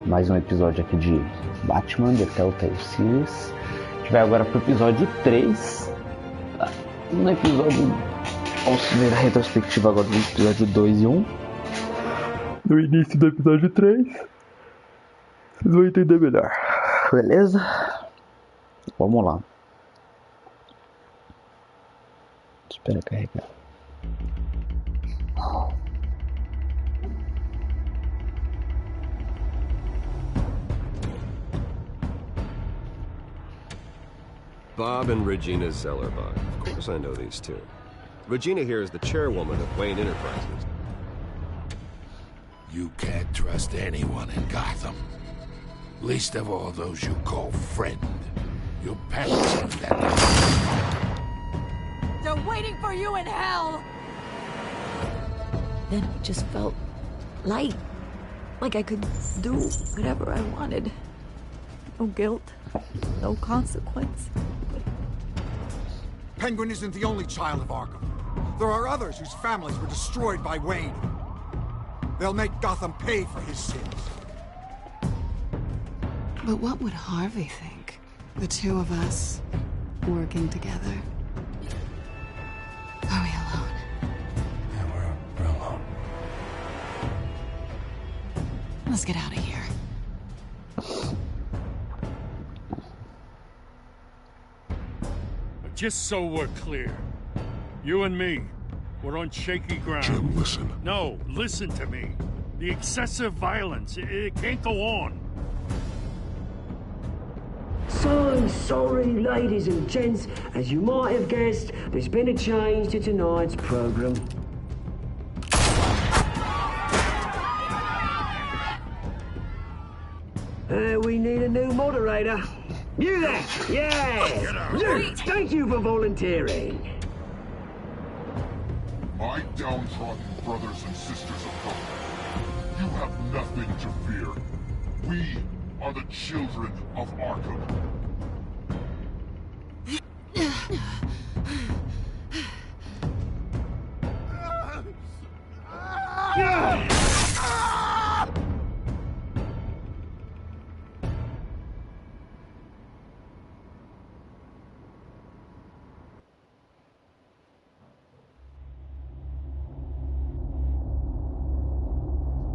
mais um episódio aqui de Batman, The Telltale Series. A gente vai agora pro episódio 3. No episódio, vamos ver a retrospectiva agora do episódio 2 e 1. No início do episódio 3, vocês vão entender melhor. Beleza? Vamos lá. Espera carregar. Bob and Regina Zellerbach. Of course I know these two. Regina here is the chairwoman of Wayne Enterprises. You can't trust anyone in Gotham. Least of all those you call friend. Your parents learned that. They're waiting for you in hell! Then it just felt light. Like I could do whatever I wanted. No guilt. No consequence. Penguin isn't the only child of Arkham. There are others whose families were destroyed by Wayne. They'll make Gotham pay for his sins. But what would Harvey think? The two of us working together. Are we alone? Yeah, we're alone. Let's get out of here. Just so we're clear, you and me, we're on shaky ground. Jim, listen. No, listen to me. The excessive violence, it can't go on. So sorry, ladies and gents. As you might have guessed, there's been a change to tonight's program. We need a new moderator. You there! Yeah! Luke, thank you for volunteering. My downtrodden brothers and sisters of Gotham, you have nothing to fear. We are the children of Arkham.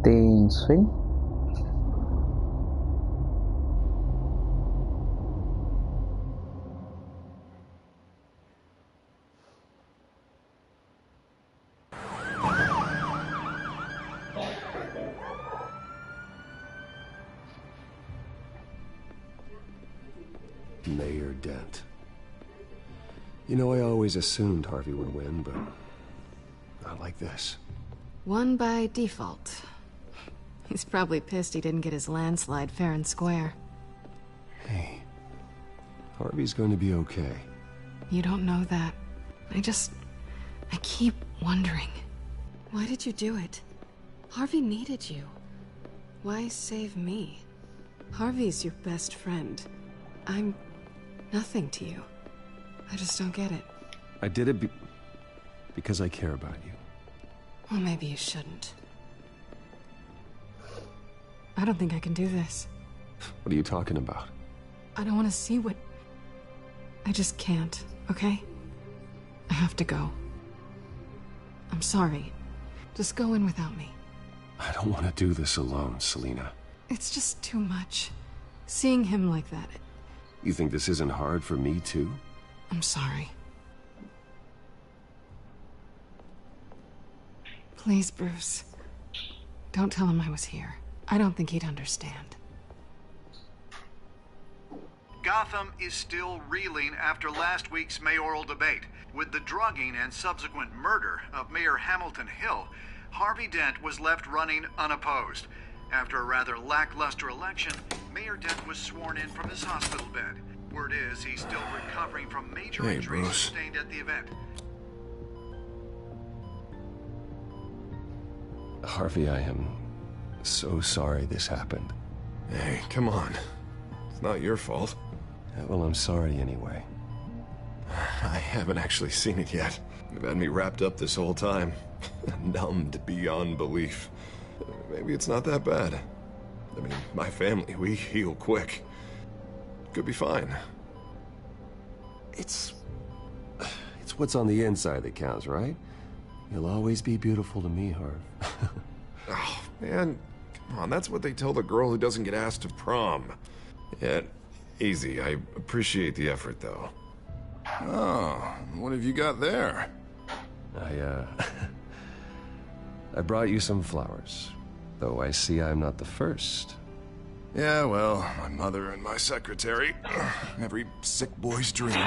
Tenso, hein? Mayor Dent. You know, I always assumed Harvey would win, but not like this. Won by default. He's probably pissed he didn't get his landslide fair and square. Hey, Harvey's going to be okay. You don't know that. I keep wondering. Why did you do it? Harvey needed you. Why save me? Harvey's your best friend. I'm nothing to you. I just don't get it. I did it because I care about you. Well, maybe you shouldn't. I don't think I can do this. What are you talking about? I don't want to see what... I just can't, okay? I have to go. I'm sorry. Just go in without me. I don't want to do this alone, Selina. It's just too much. Seeing him like that... You think this isn't hard for me, too? I'm sorry. Please, Bruce. Don't tell him I was here. I don't think he'd understand. Gotham is still reeling after last week's mayoral debate. With the drugging and subsequent murder of Mayor Hamilton Hill, Harvey Dent was left running unopposed. After a rather lackluster election, Mayor Dent was sworn in from his hospital bed. Word is he's still recovering from major injuries sustained at the event. Harvey, I am so sorry this happened. Hey, come on. It's not your fault. Well, I'm sorry anyway. I haven't actually seen it yet. You've had me wrapped up this whole time. Numbed beyond belief. Maybe it's not that bad. I mean, my family, we heal quick. Could be fine. It's what's on the inside that counts, right? You'll always be beautiful to me, Harv. Oh, man. Come on, that's what they tell the girl who doesn't get asked to prom. Yeah, easy. I appreciate the effort, though. Oh, what have you got there? I brought you some flowers. Though I see I'm not the first. Yeah, well, my mother and my secretary. Every sick boy's dream.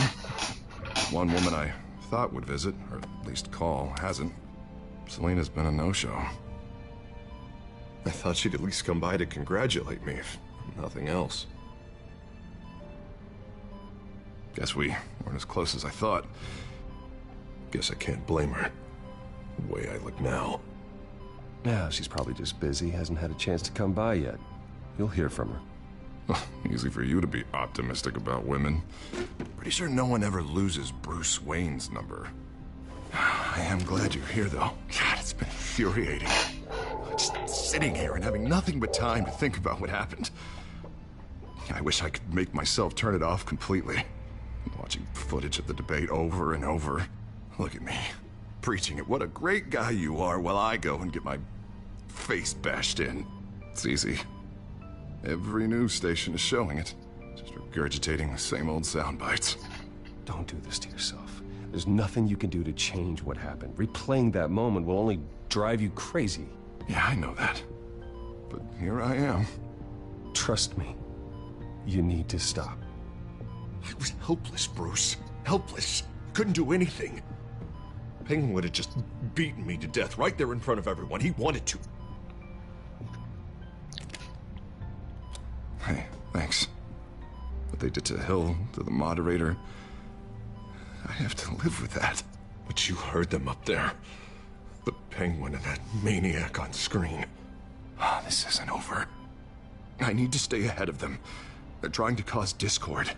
One woman I thought would visit, or at least call, hasn't. Selena's been a no-show. I thought she'd at least come by to congratulate me, if nothing else. Guess we weren't as close as I thought. Guess I can't blame her. The way I look now. Yeah, she's probably just busy, hasn't had a chance to come by yet. You'll hear from her. Easy for you to be optimistic about women. Pretty sure no one ever loses Bruce Wayne's number. I am glad you're here, though. God, it's been infuriating. Just sitting here and having nothing but time to think about what happened. I wish I could make myself turn it off completely. Watching footage of the debate over and over. Look at me, preaching it. What a great guy you are, while I go and get my face bashed in. It's easy. Every news station is showing it. Just regurgitating the same old sound bites. Don't do this to yourself. There's nothing you can do to change what happened. Replaying that moment will only drive you crazy. Yeah, I know that. But here I am. Trust me. You need to stop. I was helpless, Bruce. Helpless. Couldn't do anything. Penguin would have just beaten me to death right there in front of everyone. He wanted to. Hey, thanks. What they did to Hill, to the moderator, I have to live with that. But you heard them up there. The Penguin and that maniac on screen. This isn't over. I need to stay ahead of them. They're trying to cause discord.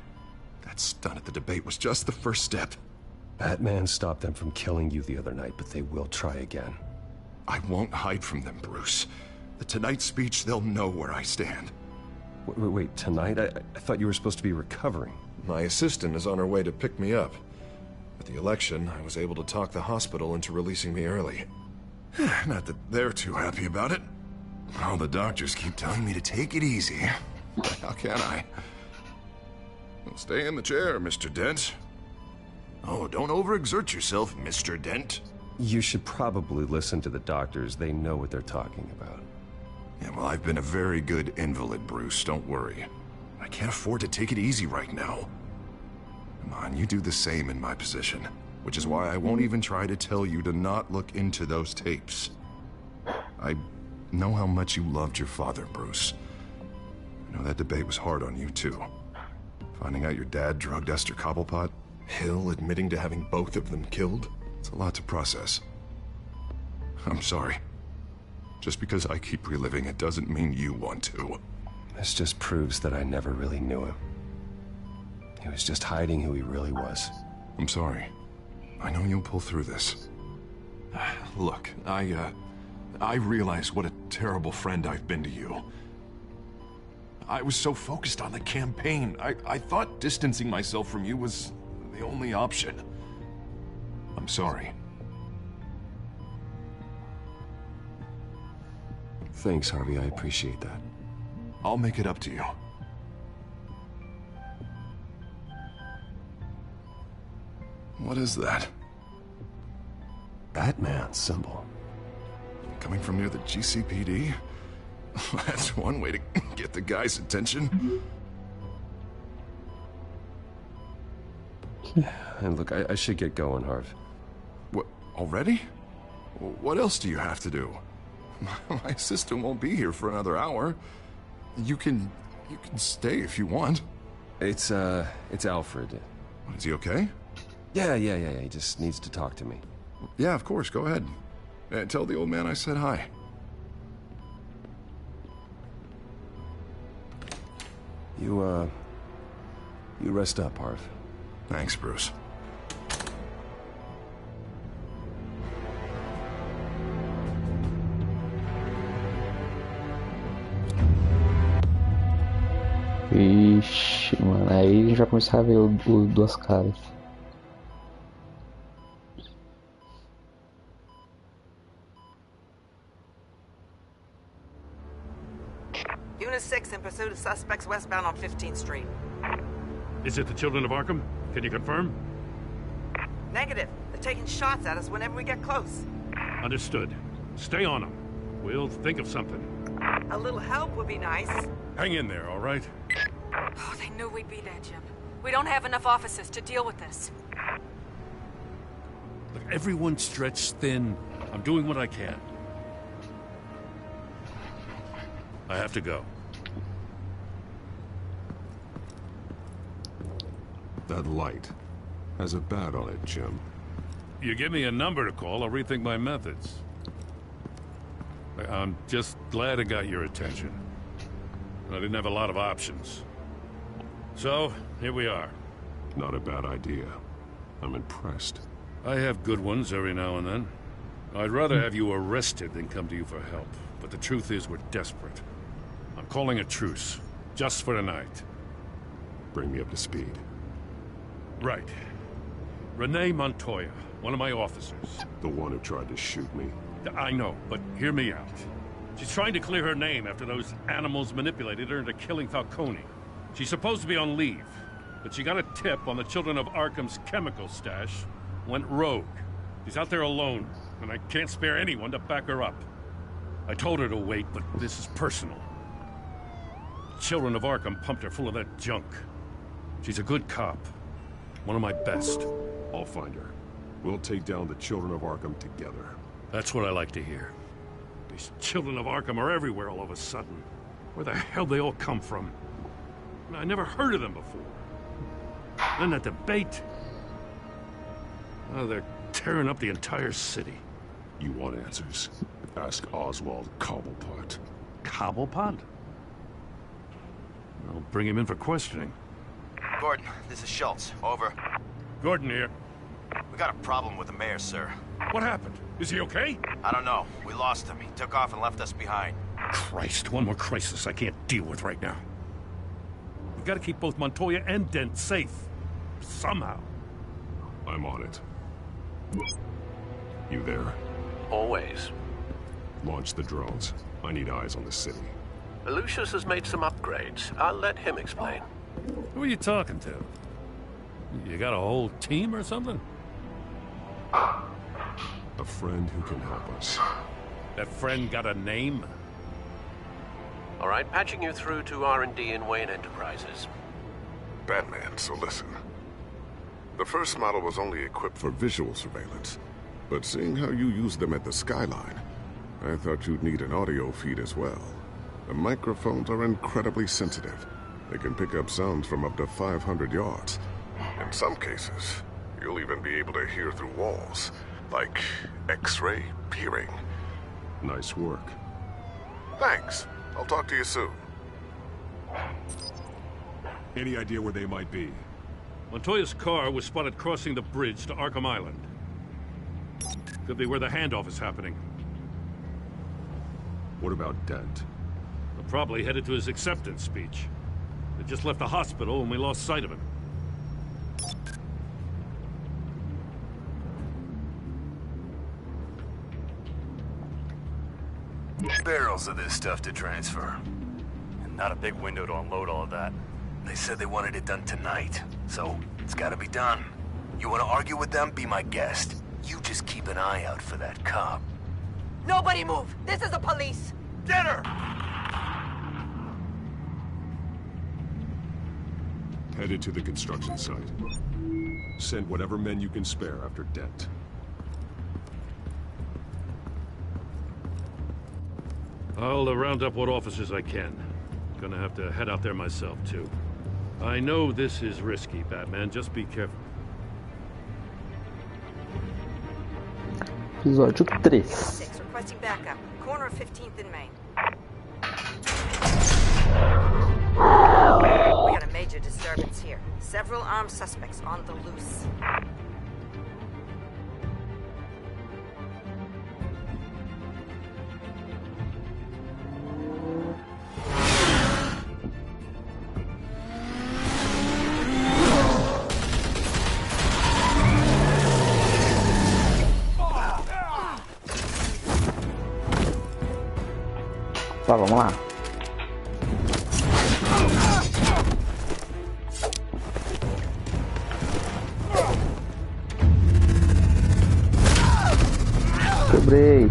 That stunt at the debate was just the first step. Batman stopped them from killing you the other night, but they will try again. I won't hide from them, Bruce. The Tonight speech, they'll know where I stand. Wait, tonight? I thought you were supposed to be recovering. My assistant is on her way to pick me up. At the election, I was able to talk the hospital into releasing me early. Not that they're too happy about it. All the doctors keep telling me to take it easy. How can I? Well, stay in the chair, Mr. Dent. Oh, don't overexert yourself, Mr. Dent. You should probably listen to the doctors. They know what they're talking about. Yeah, well, I've been a very good invalid, Bruce. Don't worry. I can't afford to take it easy right now. Come on, you do the same in my position. Which is why I won't even try to tell you to not look into those tapes. I know how much you loved your father, Bruce. I know that debate was hard on you, too. Finding out your dad drugged Esther Cobblepot, Hill admitting to having both of them killed. It's a lot to process. I'm sorry. Just because I keep reliving it doesn't mean you want to. This just proves that I never really knew him. He was just hiding who he really was. I'm sorry. I know you'll pull through this. Look, I realize what a terrible friend I've been to you. I was so focused on the campaign. I thought distancing myself from you was the only option. I'm sorry. Thanks, Harvey. I appreciate that. I'll make it up to you. What is that? Batman symbol. Coming from near the GCPD? That's one way to get the guy's attention. And look, I should get going, Harv. What, already? What else do you have to do? My assistant won't be here for another hour. You can stay if you want. It's Alfred. Is he okay? Yeah. He just needs to talk to me. Yeah, of course. Go ahead. Tell the old man I said hi. You rest up, Harv. Thanks, Bruce. Ixi, mano, aí a gente vai começar a ver o duas caras. Unit 6 in pursuit of suspects westbound on 15th Street. Is it the Children of Arkham? Can you confirm? Negative. They're taking shots at us whenever we get close. Understood. Stay on them. We'll think of something. A little help would be nice. Hang in there, all right? Oh, they knew we'd be there, Jim. We don't have enough officers to deal with this. Look, everyone's stretched thin. I'm doing what I can. I have to go. That light has a bat on it, Jim. You give me a number to call, I'll rethink my methods. I'm just glad I got your attention. I didn't have a lot of options. So, here we are. Not a bad idea. I'm impressed. I have good ones every now and then. I'd rather have you arrested than come to you for help. But the truth is, we're desperate. I'm calling a truce. Just for tonight. Bring me up to speed. Right. Renee Montoya, one of my officers. The one who tried to shoot me. I know, but hear me out. She's trying to clear her name after those animals manipulated her into killing Falcone. She's supposed to be on leave, but she got a tip on the Children of Arkham's chemical stash, went rogue. She's out there alone, and I can't spare anyone to back her up. I told her to wait, but this is personal. Children of Arkham pumped her full of that junk. She's a good cop. One of my best. I'll find her. We'll take down the Children of Arkham together. That's what I like to hear. These Children of Arkham are everywhere all of a sudden. Where the hell they all come from? I never heard of them before. Then that debate. Oh, they're tearing up the entire city. You want answers? Ask Oswald Cobblepot. Cobblepot? I'll bring him in for questioning. Gordon, this is Schultz. Over. Gordon here. We got a problem with the mayor, sir. What happened? Is he okay? I don't know. We lost him. He took off and left us behind. Christ, one more crisis I can't deal with right now. We gotta keep both Montoya and Dent safe. Somehow. I'm on it. You there? Always. Launch the drones. I need eyes on the city. Lucius has made some upgrades. I'll let him explain. Who are you talking to? You got a whole team or something? A friend who can help us. That friend got a name? All right, patching you through to R&D in Wayne Enterprises. Batman, so listen. The first model was only equipped for visual surveillance, but seeing how you use them at the skyline, I thought you'd need an audio feed as well. The microphones are incredibly sensitive. They can pick up sounds from up to 500 yards. In some cases, you'll even be able to hear through walls, like X-ray peering. Nice work. Thanks. I'll talk to you soon. Any idea where they might be? Montoya's car was spotted crossing the bridge to Arkham Island. Could be where the handoff is happening. What about Dent? They're probably headed to his acceptance speech. They just left the hospital and we lost sight of him. Barrels of this stuff to transfer. And not a big window to unload all of that. They said they wanted it done tonight, so it's gotta be done. You wanna argue with them? Be my guest. You just keep an eye out for that cop. Nobody move! This is the police! Get her! Headed to the construction site. Send whatever men you can spare after Dent. I'll round up what officers I can. Gonna have to head out there myself, too. I know this is risky, Batman. Just be careful. Episódio 3. Requesting backup. Corner of 15th and Main. We got a major disturbance here. Several armed suspects on the loose. Opa, vamos lá. Quebrei.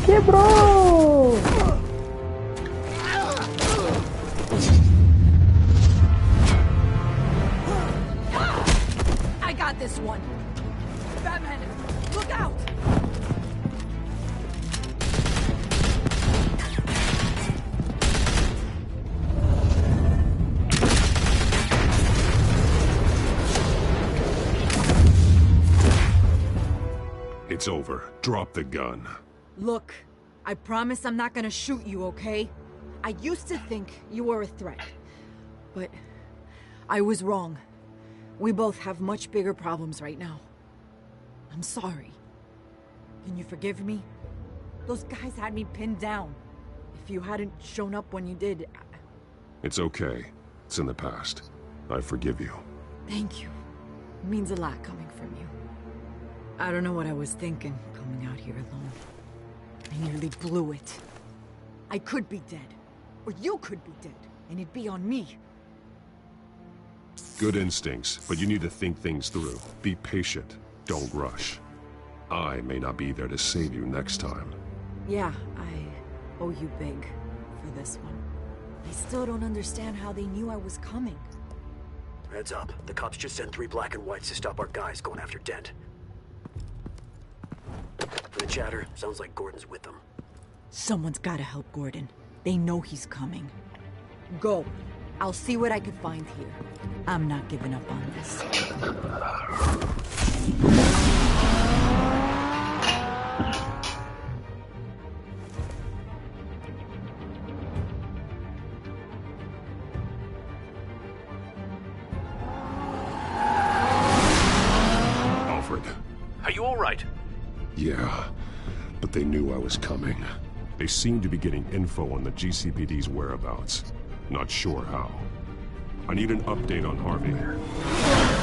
Quebrou! I got this one. Batman, look out! It's over. Drop the gun. Look, I promise I'm not gonna shoot you, okay? I used to think you were a threat, but I was wrong. We both have much bigger problems right now. I'm sorry. Can you forgive me? Those guys had me pinned down. If you hadn't shown up when you did... It's okay. It's in the past. I forgive you. Thank you. It means a lot coming from you. I don't know what I was thinking, coming out here alone. I nearly blew it. I could be dead. Or you could be dead, and it'd be on me. Good instincts, but you need to think things through. Be patient. Don't rush. I may not be there to save you next time. Yeah, I owe you big for this one. I still don't understand how they knew I was coming. Heads up. The cops just sent 3 black and whites to stop our guys going after Dent. For the chatter, sounds like Gordon's with them. Someone's gotta help Gordon. They know he's coming. Go. I'll see what I can find here. I'm not giving up on this. Alfred. Are you all right? Yeah, but they knew I was coming. They seem to be getting info on the GCPD's whereabouts. Not sure how. I need an update on Harvey.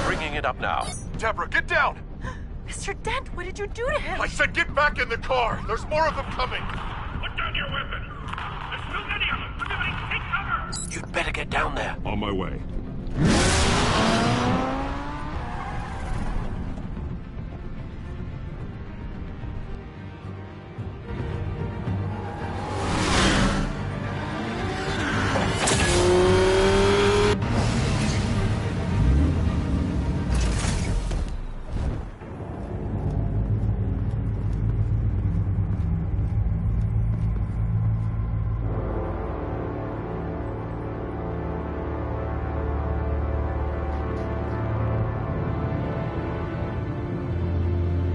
Bringing it up now. Deborah, get down! Mr. Dent, what did you do to him? I said get back in the car! There's more of them coming! Put down your weapon! There's too many of them! Everybody take cover! You'd better get down there. On my way.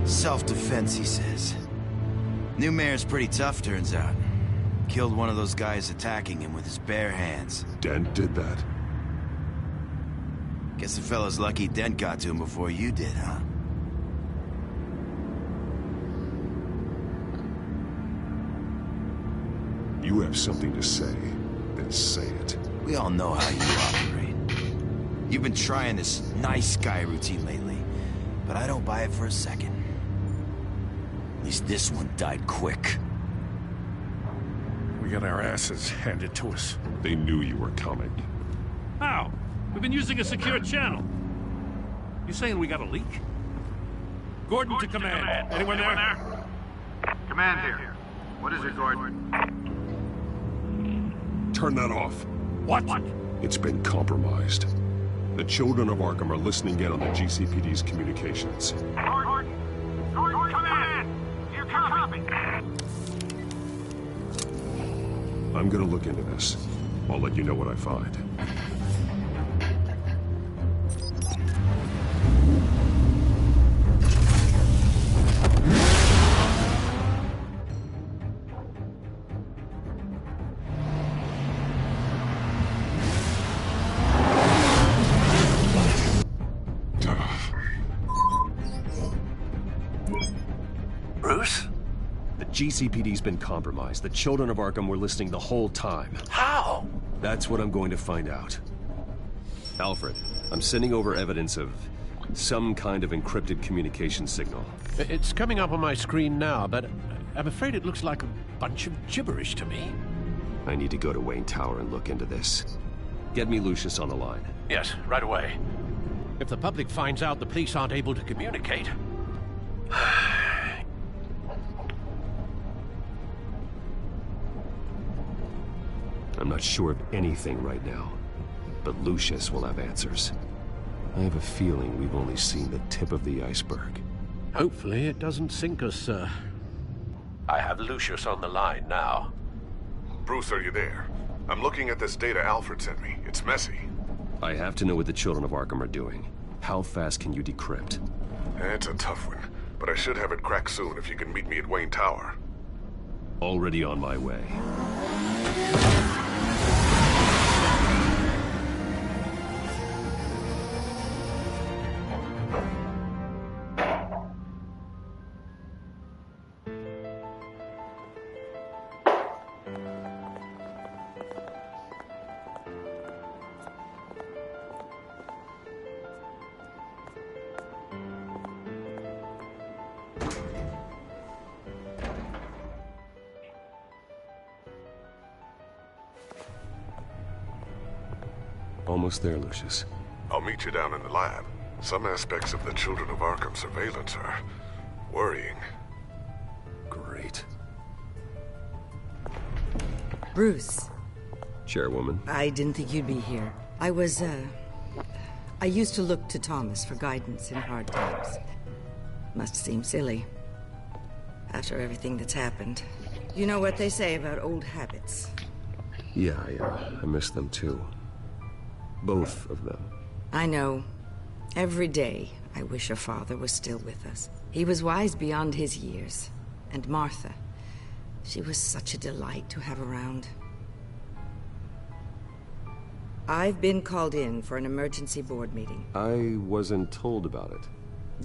Self-defense, he says. New mayor's pretty tough, turns out. Killed one of those guys attacking him with his bare hands. Dent did that? Guess the fella's lucky Dent got to him before you did, huh? You have something to say, then say it. We all know how you operate. You've been trying this nice guy routine lately, but I don't buy it for a second. At least this one died quick. We got our asses handed to us. They knew you were coming. How? We've been using a secure channel. You saying we got a leak? Gordon to command. Anyone there? Command here. What is it, Gordon? Turn that off. What? It's been compromised. The children of Arkham are listening in on the GCPD's communications. Gordon, command! You copy? I'm gonna look into this. I'll let you know what I find. Bruce? The GCPD's been compromised. The children of Arkham were listening the whole time. How? That's what I'm going to find out. Alfred, I'm sending over evidence of some kind of encrypted communication signal. It's coming up on my screen now, but I'm afraid it looks like a bunch of gibberish to me. I need to go to Wayne Tower and look into this. Get me Lucius on the line. Yes, right away. If the public finds out the police aren't able to communicate... I'm not sure of anything right now, but Lucius will have answers. I have a feeling we've only seen the tip of the iceberg. Hopefully it doesn't sink us, sir. I have Lucius on the line now. Bruce, are you there? I'm looking at this data Alfred sent me. It's messy. I have to know what the children of Arkham are doing. How fast can you decrypt? It's a tough one, but I should have it cracked soon if you can meet me at Wayne Tower. Already on my way. Almost there, Lucius. I'll meet you down in the lab. Some aspects of the Children of Arkham surveillance are worrying. Great. Bruce. Chairwoman. I didn't think you'd be here. I used to look to Thomas for guidance in hard times. Must seem silly. After everything that's happened. You know what they say about old habits. Yeah, I miss them too. Both of them. I know. Every day, I wish your father was still with us. He was wise beyond his years. And Martha, she was such a delight to have around. I've been called in for an emergency board meeting. I wasn't told about it.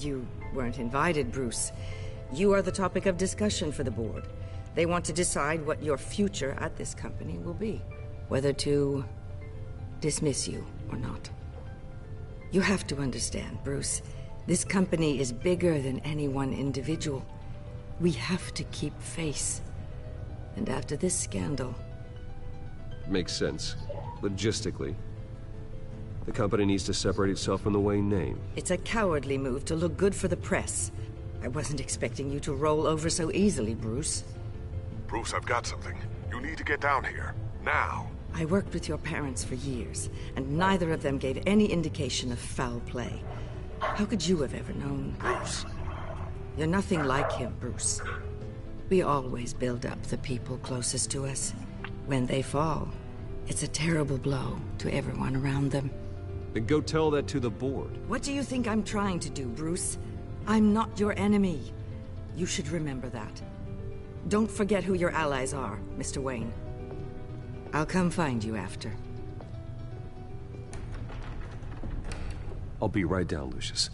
You weren't invited, Bruce. You are the topic of discussion for the board. They want to decide what your future at this company will be. Whether to dismiss you or not. You have to understand, Bruce. This company is bigger than any one individual. We have to keep face. And after this scandal... Makes sense. Logistically. The company needs to separate itself from the Wayne name. It's a cowardly move to look good for the press. I wasn't expecting you to roll over so easily, Bruce. Bruce, I've got something. You need to get down here. Now. I worked with your parents for years, and neither of them gave any indication of foul play. How could you have ever known? Bruce. You're nothing like him, Bruce. We always build up the people closest to us. When they fall, it's a terrible blow to everyone around them. Then go tell that to the board. What do you think I'm trying to do, Bruce? I'm not your enemy. You should remember that. Don't forget who your allies are, Mr. Wayne. I'll come find you after. I'll be right down, Lucius.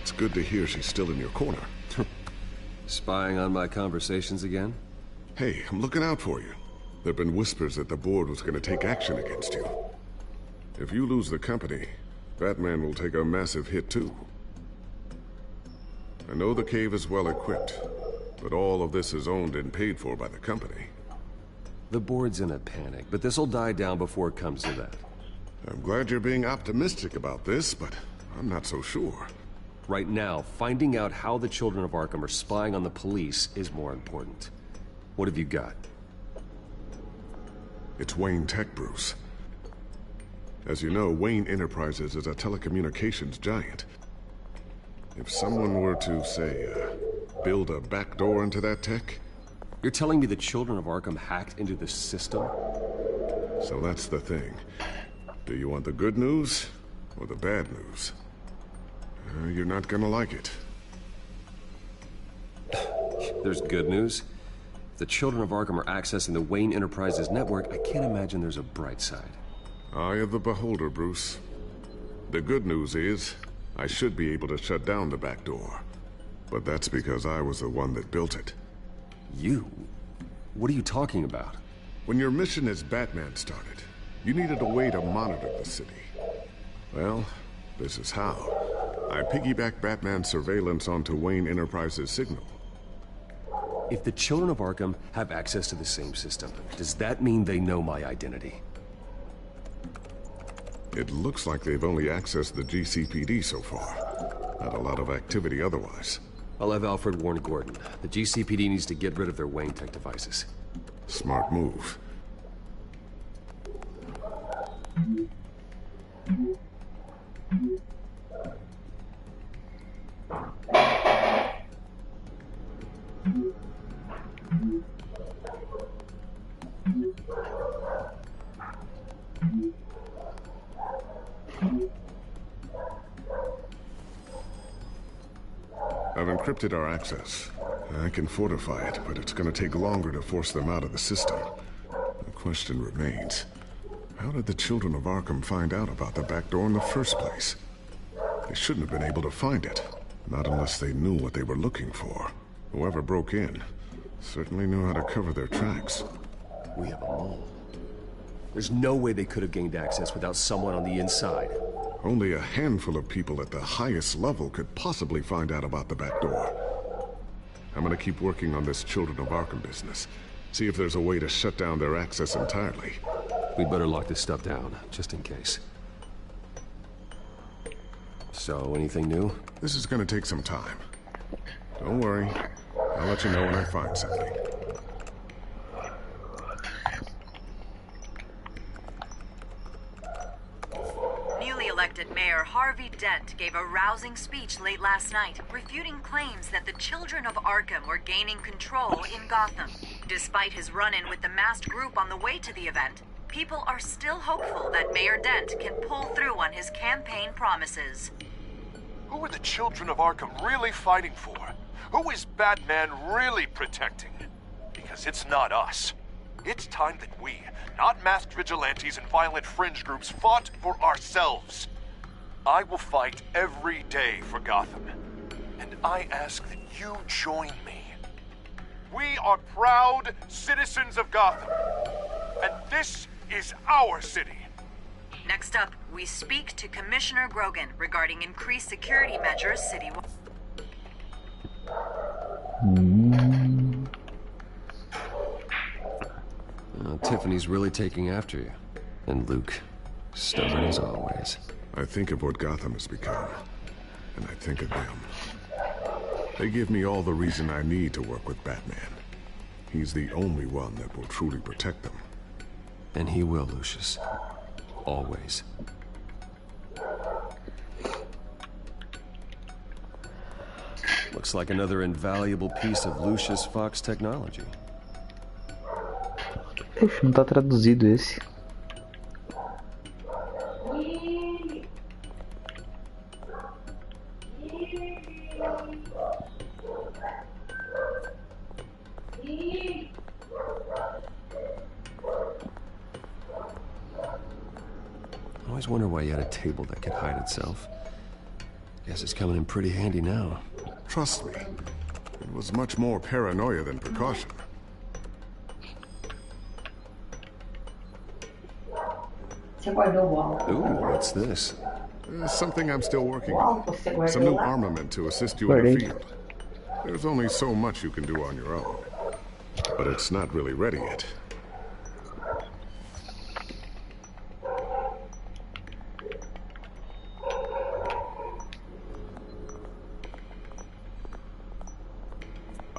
It's good to hear she's still in your corner. Spying on my conversations again? Hey, I'm looking out for you. There've been whispers that the board was going to take action against you. If you lose the company, Batman will take a massive hit too. I know the cave is well equipped, but all of this is owned and paid for by the company. The board's in a panic, but this'll die down before it comes to that. I'm glad you're being optimistic about this, but I'm not so sure. Right now, finding out how the children of Arkham are spying on the police is more important. What have you got? It's Wayne Tech, Bruce. As you know, Wayne Enterprises is a telecommunications giant. If someone were to, say, build a backdoor into that tech... You're telling me the children of Arkham hacked into the system? So that's the thing. Do you want the good news or the bad news? You're not gonna like it. There's good news. If the children of Arkham are accessing the Wayne Enterprises network, I can't imagine there's a bright side. Eye of the beholder, Bruce. The good news is, I should be able to shut down the back door. But that's because I was the one that built it. You? What are you talking about? When your mission as Batman started, you needed a way to monitor the city. Well, this is how. I piggybacked Batman's surveillance onto Wayne Enterprises' signal. If the children of Arkham have access to the same system, does that mean they know my identity? It looks like they've only accessed the GCPD so far. Not a lot of activity otherwise. I'll have Alfred warn Gordon. The GCPD needs to get rid of their Wayne Tech devices. Smart move. I've encrypted our access. I can fortify it, but it's gonna take longer to force them out of the system. The question remains, how did the children of Arkham find out about the back door in the first place? They shouldn't have been able to find it, not unless they knew what they were looking for. Whoever broke in certainly knew how to cover their tracks. We have a mole. There's no way they could have gained access without someone on the inside. Only a handful of people at the highest level could possibly find out about the back door. I'm gonna keep working on this Children of Arkham business. See if there's a way to shut down their access entirely. We better lock this stuff down, just in case. So, anything new? This is gonna take some time. Don't worry. I'll let you know when I find something. Newly elected Mayor Harvey Dent gave a rousing speech late last night, refuting claims that the children of Arkham were gaining control in Gotham. Despite his run-in with the masked group on the way to the event, people are still hopeful that Mayor Dent can pull through on his campaign promises. Who are the children of Arkham really fighting for? Who is Batman really protecting? Because it's not us. It's time that we, not masked vigilantes and violent fringe groups, fought for ourselves. I will fight every day for Gotham. And I ask that you join me. We are proud citizens of Gotham. And this is our city. Next up, we speak to Commissioner Grogan regarding increased security measures citywide. Tiffany's really taking after you. And Luke, stubborn as always. I think of what Gotham has become, and I think of them. They give me all the reason I need to work with Batman. He's the only one that will truly protect them. And he will, Lucius. Always. Looks like another invaluable piece of Lucius Fox technology. Ixi, não tá traduzido esse. I always wonder why you had a table that could hide itself. Guess it's coming in pretty handy now. Trust me, it was much more paranoia than precaution. Ooh, what's this? Something I'm still working on. Some new armament to assist you in the field. There's only so much you can do on your own. But it's not really ready yet.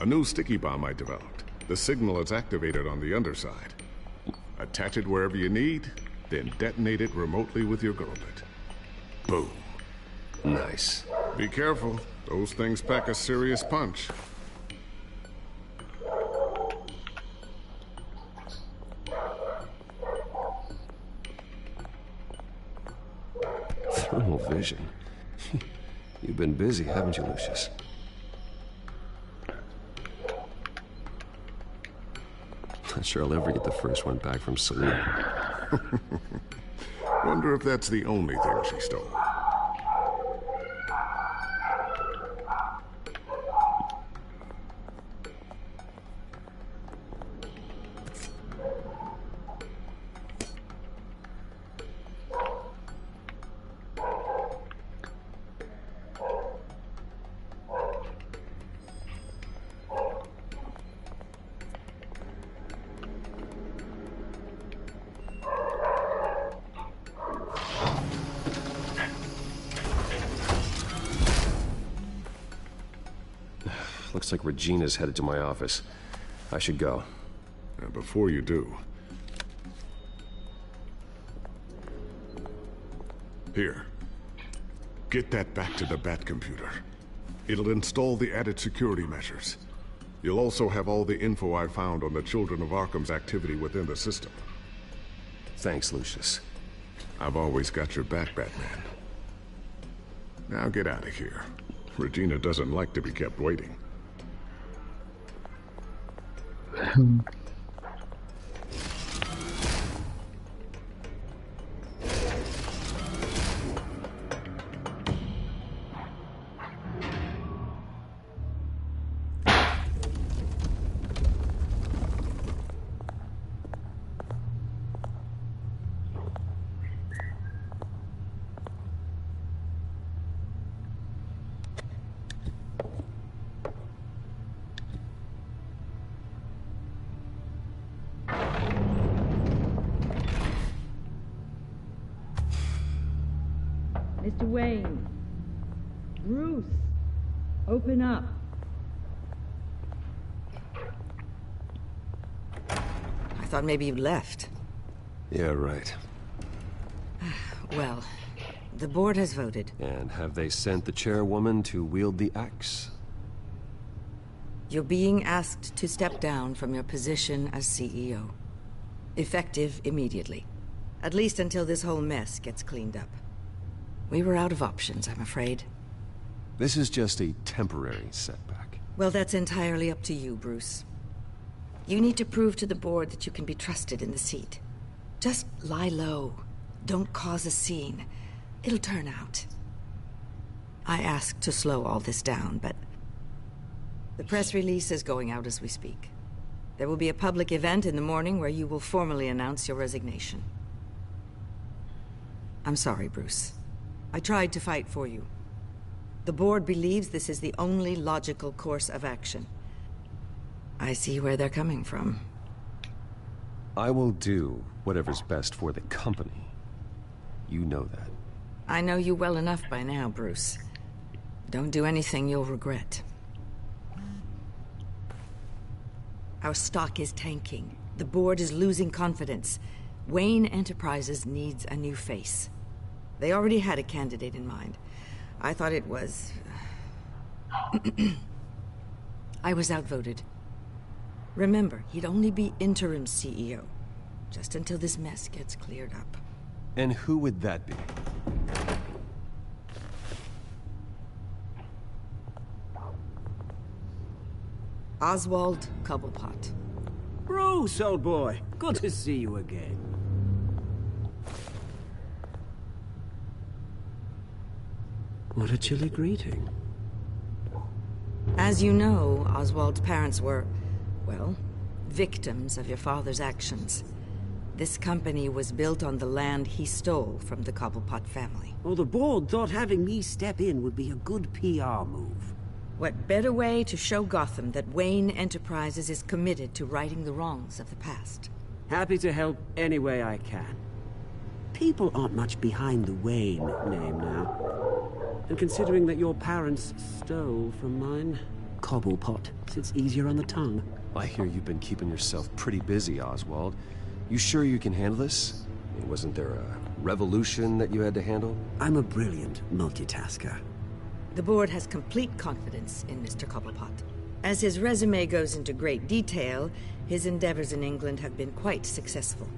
new sticky bomb I developed. The signal is activated on the underside. Attach it wherever you need, then detonate it remotely with your gurnet. Boom. Nice. Be careful. Those things pack a serious punch. Thermal vision. You've been busy, haven't you, Lucius? Not sure I'll ever get the first one back from Serie. Wonder if that's the only thing she stole. Looks like Regina's headed to my office. I should go. And before you do... Here. Get that back to the Bat computer. It'll install the added security measures. You'll also have all the info I found on the Children of Arkham's activity within the system. Thanks, Lucius. I've always got your back, Batman. Now get out of here. Regina doesn't like to be kept waiting. Mr. Wayne. Bruce. Open up. I thought maybe you'd left. Yeah, right. Well, the board has voted. And have they sent the chairwoman to wield the axe? You're being asked to step down from your position as CEO. Effective immediately. At least until this whole mess gets cleaned up. We were out of options, I'm afraid. This is just a temporary setback. Well, that's entirely up to you, Bruce. You need to prove to the board that you can be trusted in the seat. Just lie low. Don't cause a scene. It'll turn out. I asked to slow all this down, but... the press release is going out as we speak. There will be a public event in the morning where you will formally announce your resignation. I'm sorry, Bruce. I tried to fight for you. The board believes this is the only logical course of action. I see where they're coming from. I will do whatever's best for the company. You know that. I know you well enough by now, Bruce. Don't do anything you'll regret. Our stock is tanking. The board is losing confidence. Wayne Enterprises needs a new face. They already had a candidate in mind. I thought it was... I was outvoted. Remember, he'd only be interim CEO. Just until this mess gets cleared up. And who would that be? Oswald Cobblepot. Bruce, old boy. Good to see you again. What a chilly greeting. As you know, Oswald's parents were, well, victims of your father's actions. This company was built on the land he stole from the Cobblepot family. Well, the board thought having me step in would be a good PR move. What better way to show Gotham that Wayne Enterprises is committed to righting the wrongs of the past? Happy to help any way I can. People aren't much behind the Wayne name now. And considering that your parents stole from mine, Cobblepot. Sits easier on the tongue. I hear you've been keeping yourself pretty busy, Oswald. You sure you can handle this? I mean, wasn't there a revolution that you had to handle? I'm a brilliant multitasker. The board has complete confidence in Mr. Cobblepot. As his resume goes into great detail, his endeavors in England have been quite successful.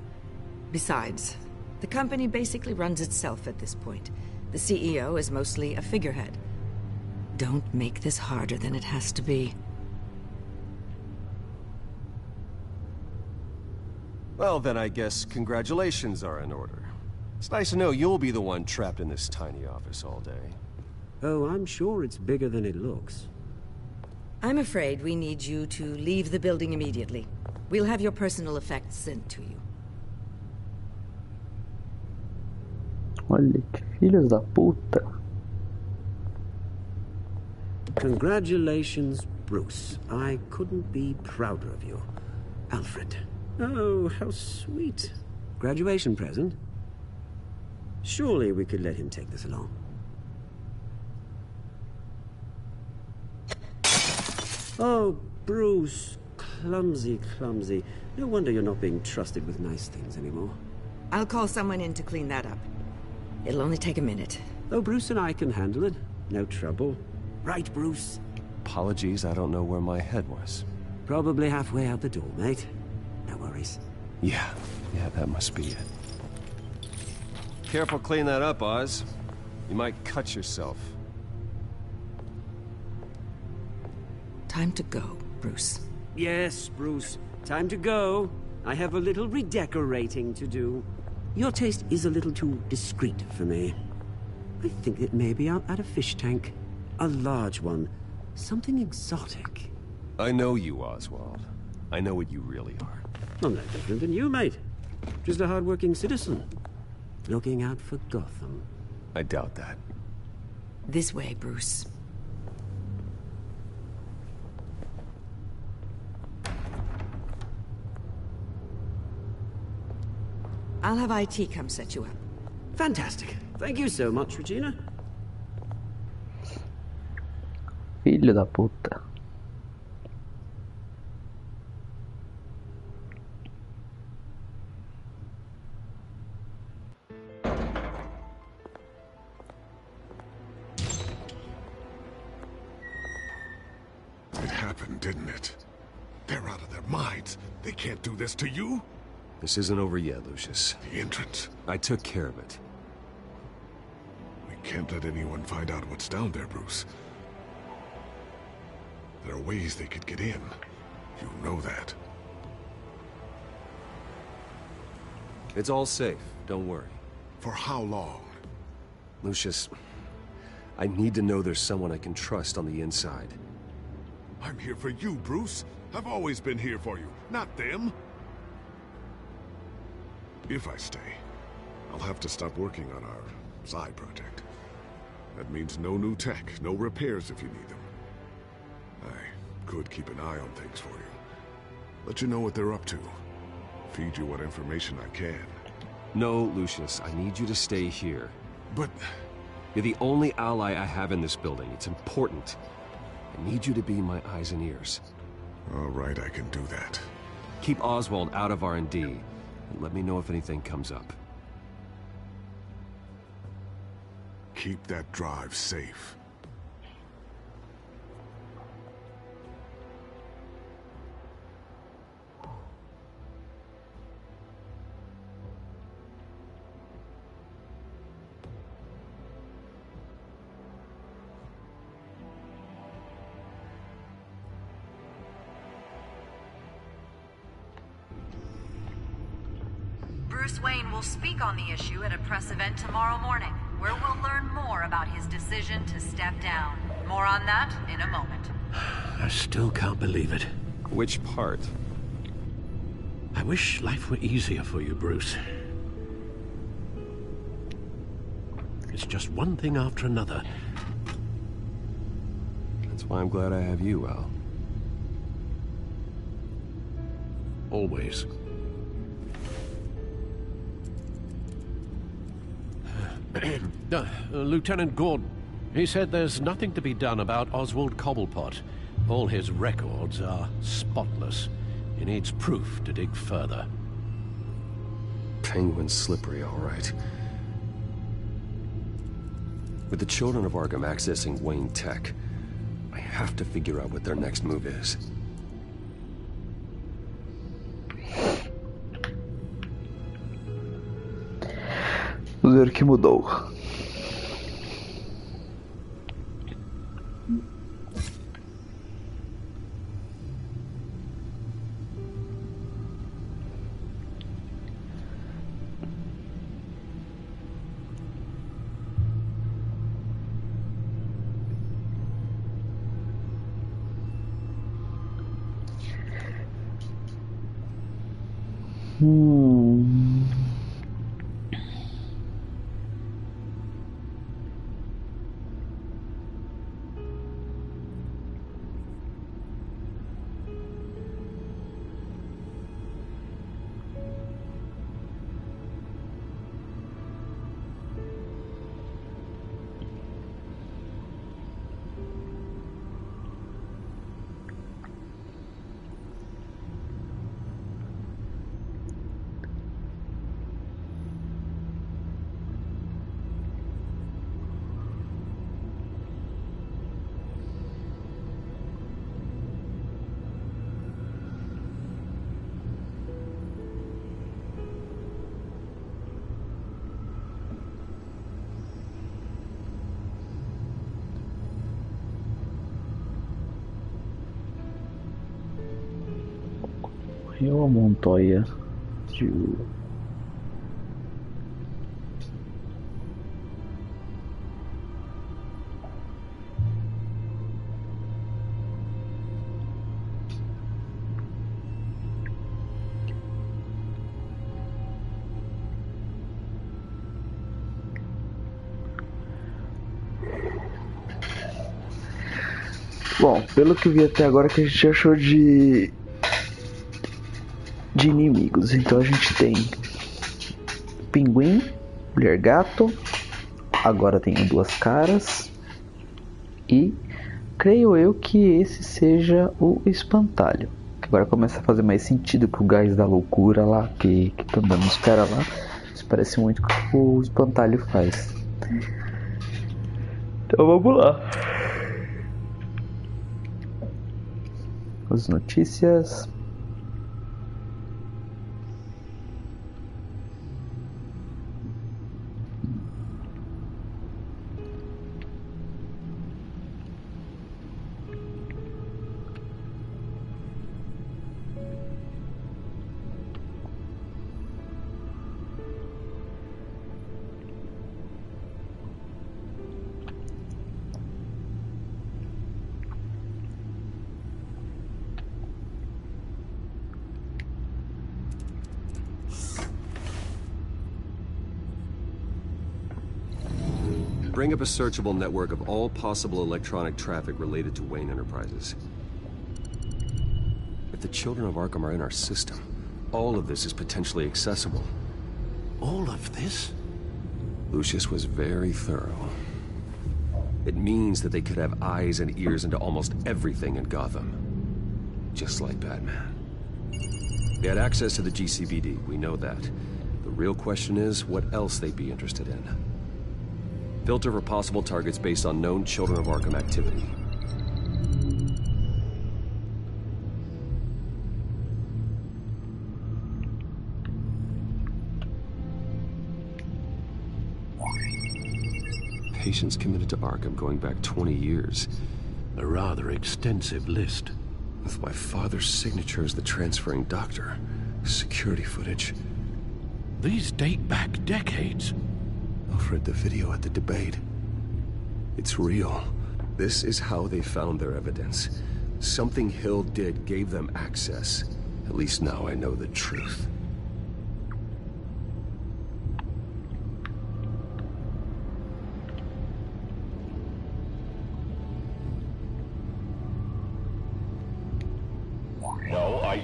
Besides, the company basically runs itself at this point. The CEO is mostly a figurehead. Don't make this harder than it has to be. Well, then I guess congratulations are in order. It's nice to know you'll be the one trapped in this tiny office all day. Oh, I'm sure it's bigger than it looks. I'm afraid we need you to leave the building immediately. We'll have your personal effects sent to you. Olha que filhos da puta. Congratulations, Bruce. I couldn't be prouder of you. Alfred. Oh, how sweet. Graduation present? Surely we could let him take this along. Oh, Bruce. Clumsy, clumsy. No wonder you're not being trusted with nice things anymore. I'll call someone in to clean that up. It'll only take a minute. Oh, Bruce and I can handle it. No trouble. Right, Bruce? Apologies, I don't know where my head was. Probably halfway out the door, mate. No worries. Yeah, that must be it. Careful clean that up, Oz. You might cut yourself. Time to go, Bruce. Yes, Bruce. Time to go. I have a little redecorating to do. Your taste is a little too discreet for me. I think that maybe I'll add a fish tank. A large one. Something exotic. I know you, Oswald. I know what you really are. I'm no different than you, mate. Just a hard-working citizen. Looking out for Gotham. I doubt that. This way, Bruce. I'll have IT come set you up. Fantastic. Thank you so much, Regina. Filho da puta. It happened, didn't it? They're out of their minds. They can't do this to you. This isn't over yet, Lucius. The entrance. I took care of it. We can't let anyone find out what's down there, Bruce. There are ways they could get in. You know that. It's all safe. Don't worry. For how long? Lucius, I need to know there's someone I can trust on the inside. I'm here for you, Bruce. I've always been here for you, not them. If I stay, I'll have to stop working on our side project. That means no new tech, no repairs if you need them. I could keep an eye on things for you. Let you know what they're up to. Feed you what information I can. No, Lucius, I need you to stay here. But... You're the only ally I have in this building. It's important. I need you to be my eyes and ears. All right, I can do that. Keep Oswald out of R&D, and let me know if anything comes up. Keep that drive safe. Bruce Wayne will speak on the issue at a press event tomorrow morning, where we'll learn more about his decision to step down. More on that in a moment. I still can't believe it. Which part? I wish life were easier for you, Bruce. It's just one thing after another. That's why I'm glad I have you, Al. Always. Lieutenant Gordon, he said there's nothing to be done about Oswald Cobblepot. All his records are spotless. He needs proof to dig further. Penguin's slippery, all right. With the children of Arkham accessing Wayne Tech, I have to figure out what their next move is. Vamos ver o que mudou. Eu a Montoya de... Bom, pelo que eu vi até agora, que a gente achou de inimigos. Então a gente tem Pinguim, Mulher Gato, agora tem Duas Caras e creio eu que esse seja o Espantalho. Agora começa a fazer mais sentido que o gás da loucura lá, que tá dando os caras lá. Isso parece muito que o Espantalho faz. Então vamos lá. As notícias. Bring up a searchable network of all possible electronic traffic related to Wayne Enterprises. If the children of Arkham are in our system, all of this is potentially accessible. All of this? Lucius was very thorough. It means that they could have eyes and ears into almost everything in Gotham. Just like Batman. They had access to the GCPD, we know that. The real question is, what else they'd be interested in. Filter for possible targets based on known Children of Arkham activity. Patients committed to Arkham going back 20 years. A rather extensive list. With my father's signature as the transferring doctor. Security footage. These date back decades. I've read the video at the debate. It's real. This is how they found their evidence. Something Hill did gave them access. At least now I know the truth. No,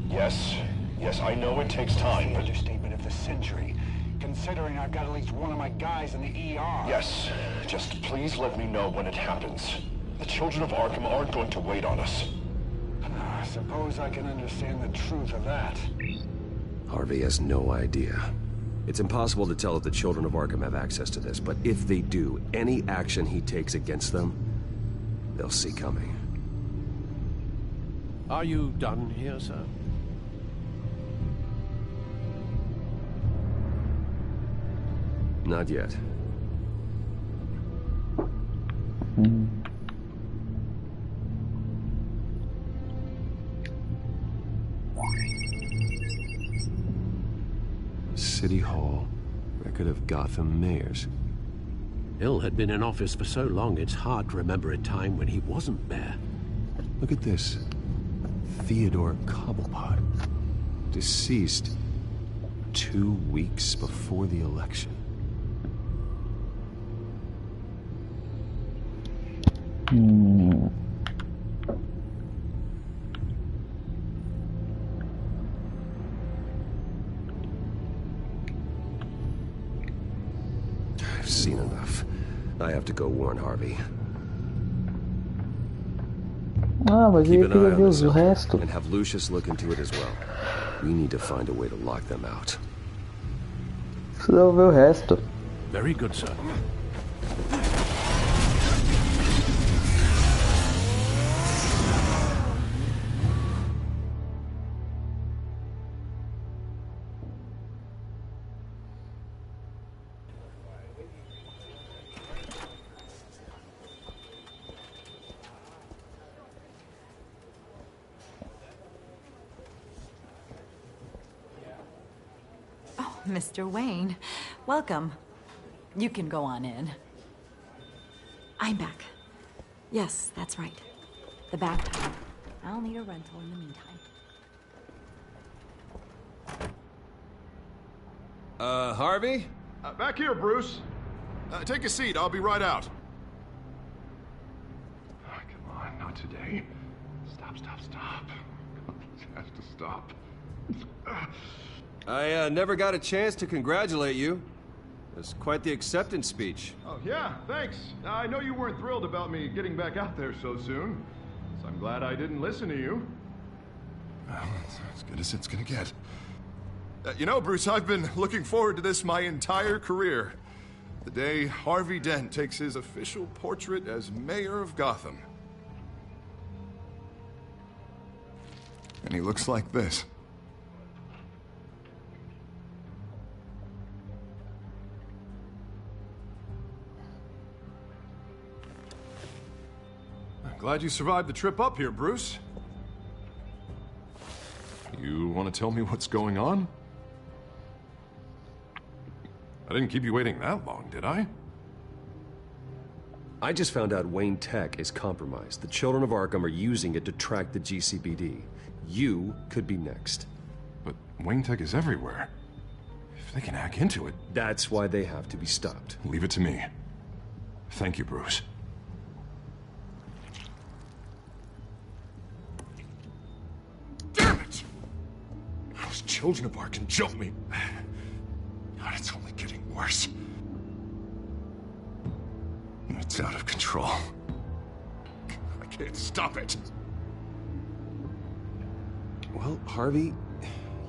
Yes, I know it takes time, but... Understatement of the century. Considering I've got at least one of my guys in the ER. Yes, just please let me know when it happens. The children of Arkham aren't going to wait on us. I suppose I can understand the truth of that. Harvey has no idea. It's impossible to tell if the children of Arkham have access to this, but if they do, any action he takes against them, they'll see coming. Are you done here, sir? Not yet. City Hall. Record of Gotham mayors. Hill had been in office for so long, it's hard to remember a time when he wasn't mayor. Look at this. Theodore Cobblepot. Deceased 2 weeks before the election. I've seen enough. I have to go warn Harvey. Ah, mas Keep ele an queria eye ver on o this resto. and have Lucius look into it as well. We need to find a way to lock them out. Precisava ver o resto. Very good, sir. Mr. Wayne, welcome. You can go on in. I'm back. Yes, that's right. The bathtub. I'll need a rental in the meantime. Harvey? Back here, Bruce. Take a seat. I'll be right out. Oh, come on, not today. Stop. It has to stop. I never got a chance to congratulate you. It was quite the acceptance speech. Oh, yeah, thanks. I know you weren't thrilled about me getting back out there so soon, so I'm glad I didn't listen to you. Well, it's as good as it's gonna get. You know, Bruce, I've been looking forward to this my entire career. The day Harvey Dent takes his official portrait as mayor of Gotham. And he looks like this. Glad you survived the trip up here, Bruce. You want to tell me what's going on? I didn't keep you waiting that long, did I? I just found out Wayne Tech is compromised. The children of Arkham are using it to track the GCPD. You could be next. But Wayne Tech is everywhere. If they can hack into it... That's why they have to be stopped. Leave it to me. Thank you, Bruce. Damn it! Those children of Arkham jumped me. God, it's only getting worse. It's out of control. I can't stop it. Well, Harvey,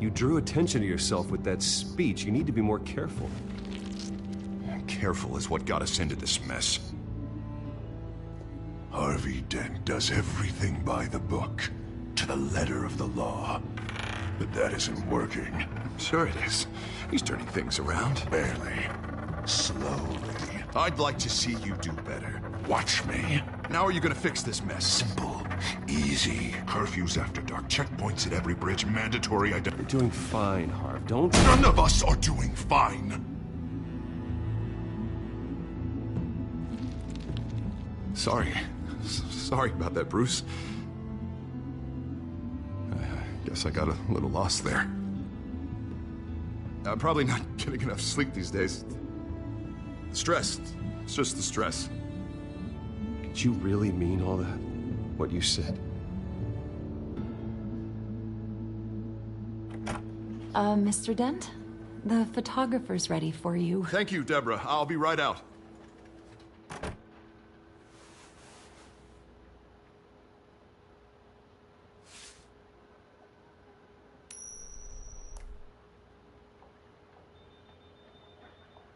you drew attention to yourself with that speech. You need to be more careful. Careful is what got us into this mess. Harvey Dent does everything by the book, to the letter of the law. But that isn't working. Sure it is. He's turning things around. Barely. Slowly. I'd like to see you do better. Watch me. Now are you gonna fix this mess? Simple. Easy. Curfews after dark. Checkpoints at every bridge. Mandatory identity. You're doing fine, Harv. Don't... None of us are doing fine. Sorry. Sorry about that, Bruce. I guess I got a little lost there. I'm probably not getting enough sleep these days. Stress. It's just the stress. Did you really mean all that? What you said? Mr. Dent? The photographer's ready for you. Thank you, Deborah. I'll be right out.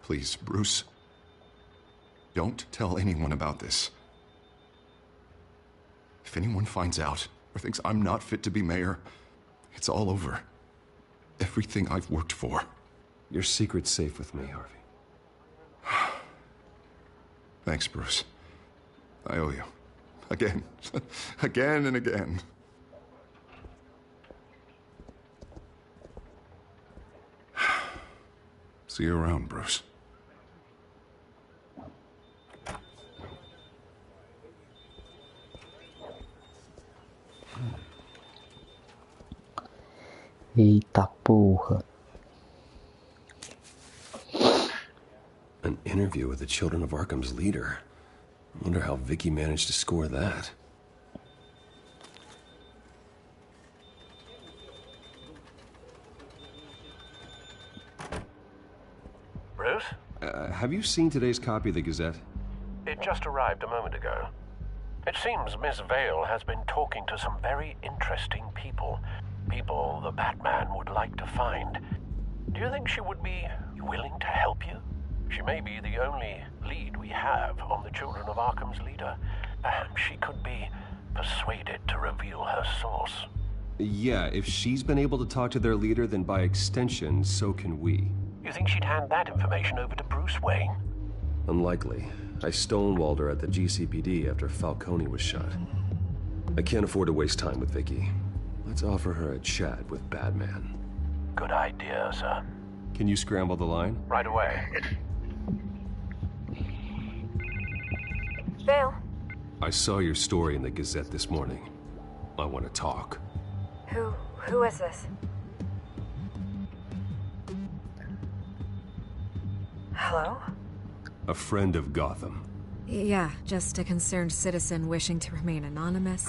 Please, Bruce. Don't tell anyone about this. If anyone finds out or thinks I'm not fit to be mayor, it's all over. Everything I've worked for. Your secret's safe with me, Harvey. Thanks, Bruce. I owe you. Again. Again and again. See you around, Bruce. Eita porra. An interview with the Children of Arkham's leader. I wonder how Vicky managed to score that. Bruce? Have you seen today's copy of the Gazette? It just arrived a moment ago. It seems Miss Vale has been talking to some very interesting people. People the Batman would like to find. Do you think she would be willing to help you? She may be the only lead we have on the Children of Arkham's leader. Perhaps she could be persuaded to reveal her source. Yeah, if she's been able to talk to their leader, then by extension, so can we. You think she'd hand that information over to Bruce Wayne? Unlikely. I stonewalled her at the GCPD after Falcone was shot. I can't afford to waste time with Vicky. Let's offer her a chat with Batman. Good idea, sir. Can you scramble the line? Right away. Vale. I saw your story in the Gazette this morning. I want to talk. Who is this? Hello? A friend of Gotham. Yeah, just a concerned citizen wishing to remain anonymous.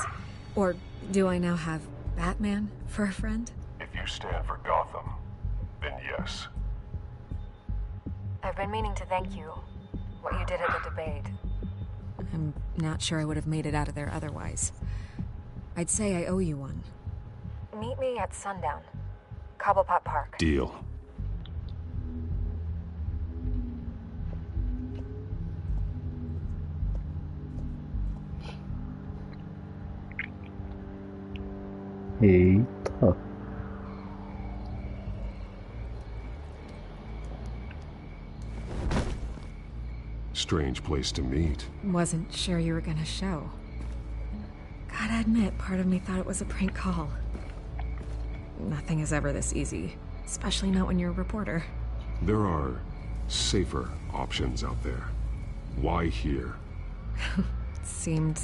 Or do I now have Batman for a friend? If you stand for Gotham, then yes. I've been meaning to thank you. What you did at the debate. I'm not sure I would have made it out of there otherwise. I'd say I owe you one. Meet me at sundown. Cobblepot Park. Deal. Eita. Strange place to meet. Wasn't sure you were gonna show. Gotta admit, part of me thought it was a prank call. Nothing is ever this easy, especially not when you're a reporter. There are safer options out there. Why here? Seemed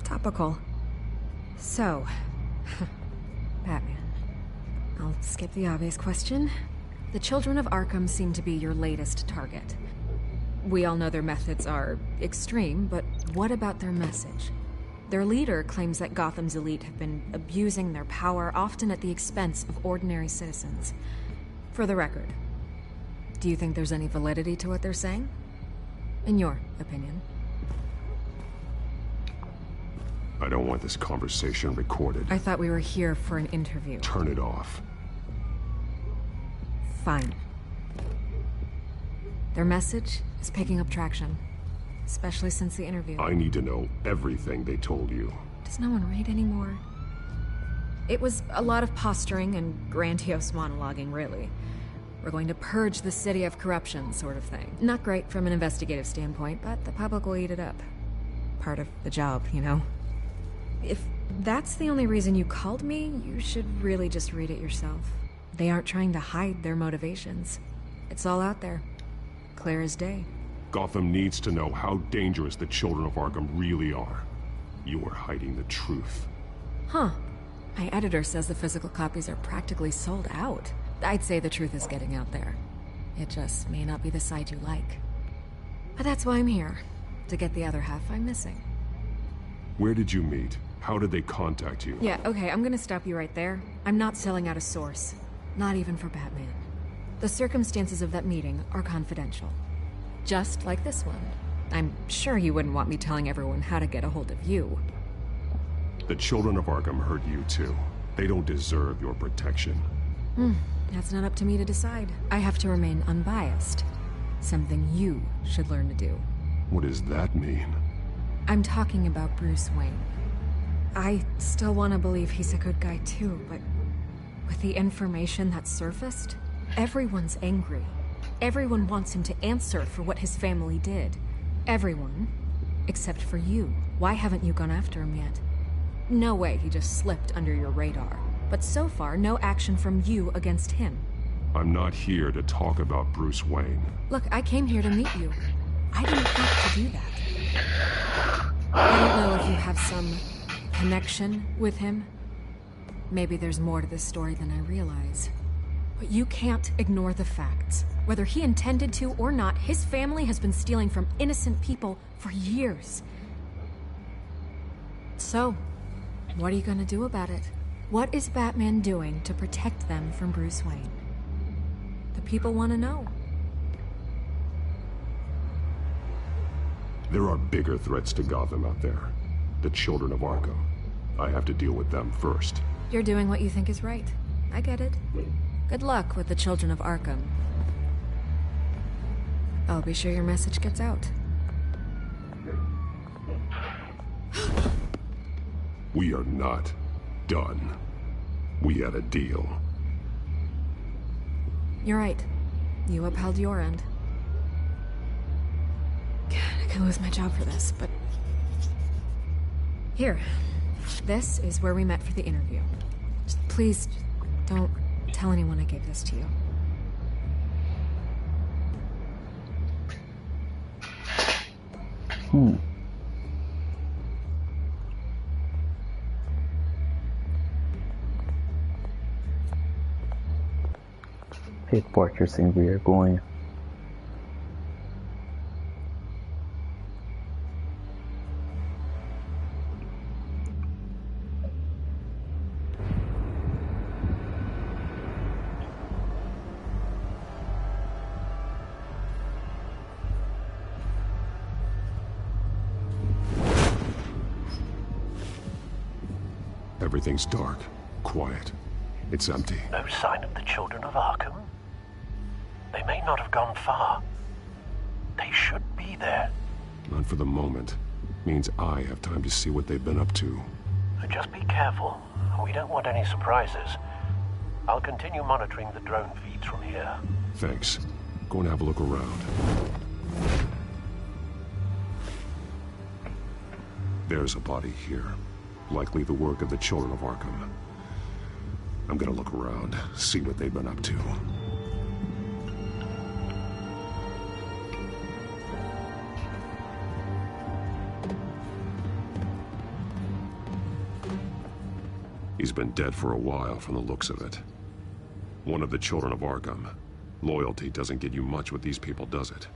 topical. So, Batman. I'll skip the obvious question. The Children of Arkham seem to be your latest target. We all know their methods are extreme, but what about their message? Their leader claims that Gotham's elite have been abusing their power, often at the expense of ordinary citizens. For the record, do you think there's any validity to what they're saying? In your opinion? I don't want this conversation recorded. I thought we were here for an interview. Turn it off. Fine. Their message is picking up traction, especially since the interview. I need to know everything they told you. Does no one read anymore? It was a lot of posturing and grandiose monologuing, really. We're going to purge the city of corruption, sort of thing. Not great from an investigative standpoint, but the public will eat it up. Part of the job, you know? If that's the only reason you called me, you should really just read it yourself. They aren't trying to hide their motivations. It's all out there. Clear as day. Gotham needs to know how dangerous the Children of Arkham really are. You are hiding the truth. Huh. My editor says the physical copies are practically sold out. I'd say the truth is getting out there. It just may not be the side you like. But that's why I'm here. To get the other half I'm missing. Where did you meet? How did they contact you? Yeah, okay, I'm gonna stop you right there. I'm not selling out a source. Not even for Batman. The circumstances of that meeting are confidential. Just like this one. I'm sure you wouldn't want me telling everyone how to get a hold of you. The Children of Arkham hurt you too. They don't deserve your protection. That's not up to me to decide. I have to remain unbiased. Something you should learn to do. What does that mean? I'm talking about Bruce Wayne. I still want to believe he's a good guy too, but with the information that surfaced, everyone's angry. Everyone wants him to answer for what his family did. Everyone, except for you. Why haven't you gone after him yet? No way he just slipped under your radar. But so far, no action from you against him. I'm not here to talk about Bruce Wayne. Look, I came here to meet you. I didn't have to do that. I don't know if you have some connection with him. Maybe there's more to this story than I realize. But you can't ignore the facts. Whether he intended to or not, his family has been stealing from innocent people for years. So, what are you gonna do about it? What is Batman doing to protect them from Bruce Wayne? The people want to know. There are bigger threats to Gotham out there. The children of Arkham. I have to deal with them first. You're doing what you think is right. I get it. Good luck with the children of Arkham. I'll be sure your message gets out. We are not done. We had a deal. You're right. You upheld your end. God, I could lose my job for this, but... Here. This is where we met for the interview. Please, don't tell anyone I gave this to you. Repórter sem vergonha. Everything's dark, quiet. It's empty. No sign of the children of Arkham? They may not have gone far. They should be there. Not for the moment. Means I have time to see what they've been up to. Just be careful. We don't want any surprises. I'll continue monitoring the drone feeds from here. Thanks. Go and have a look around. There's a body here. Likely the work of the children of Arkham. I'm gonna look around, see what they've been up to. He's been dead for a while from the looks of it. One of the children of Arkham. Loyalty doesn't get you much with these people, does it?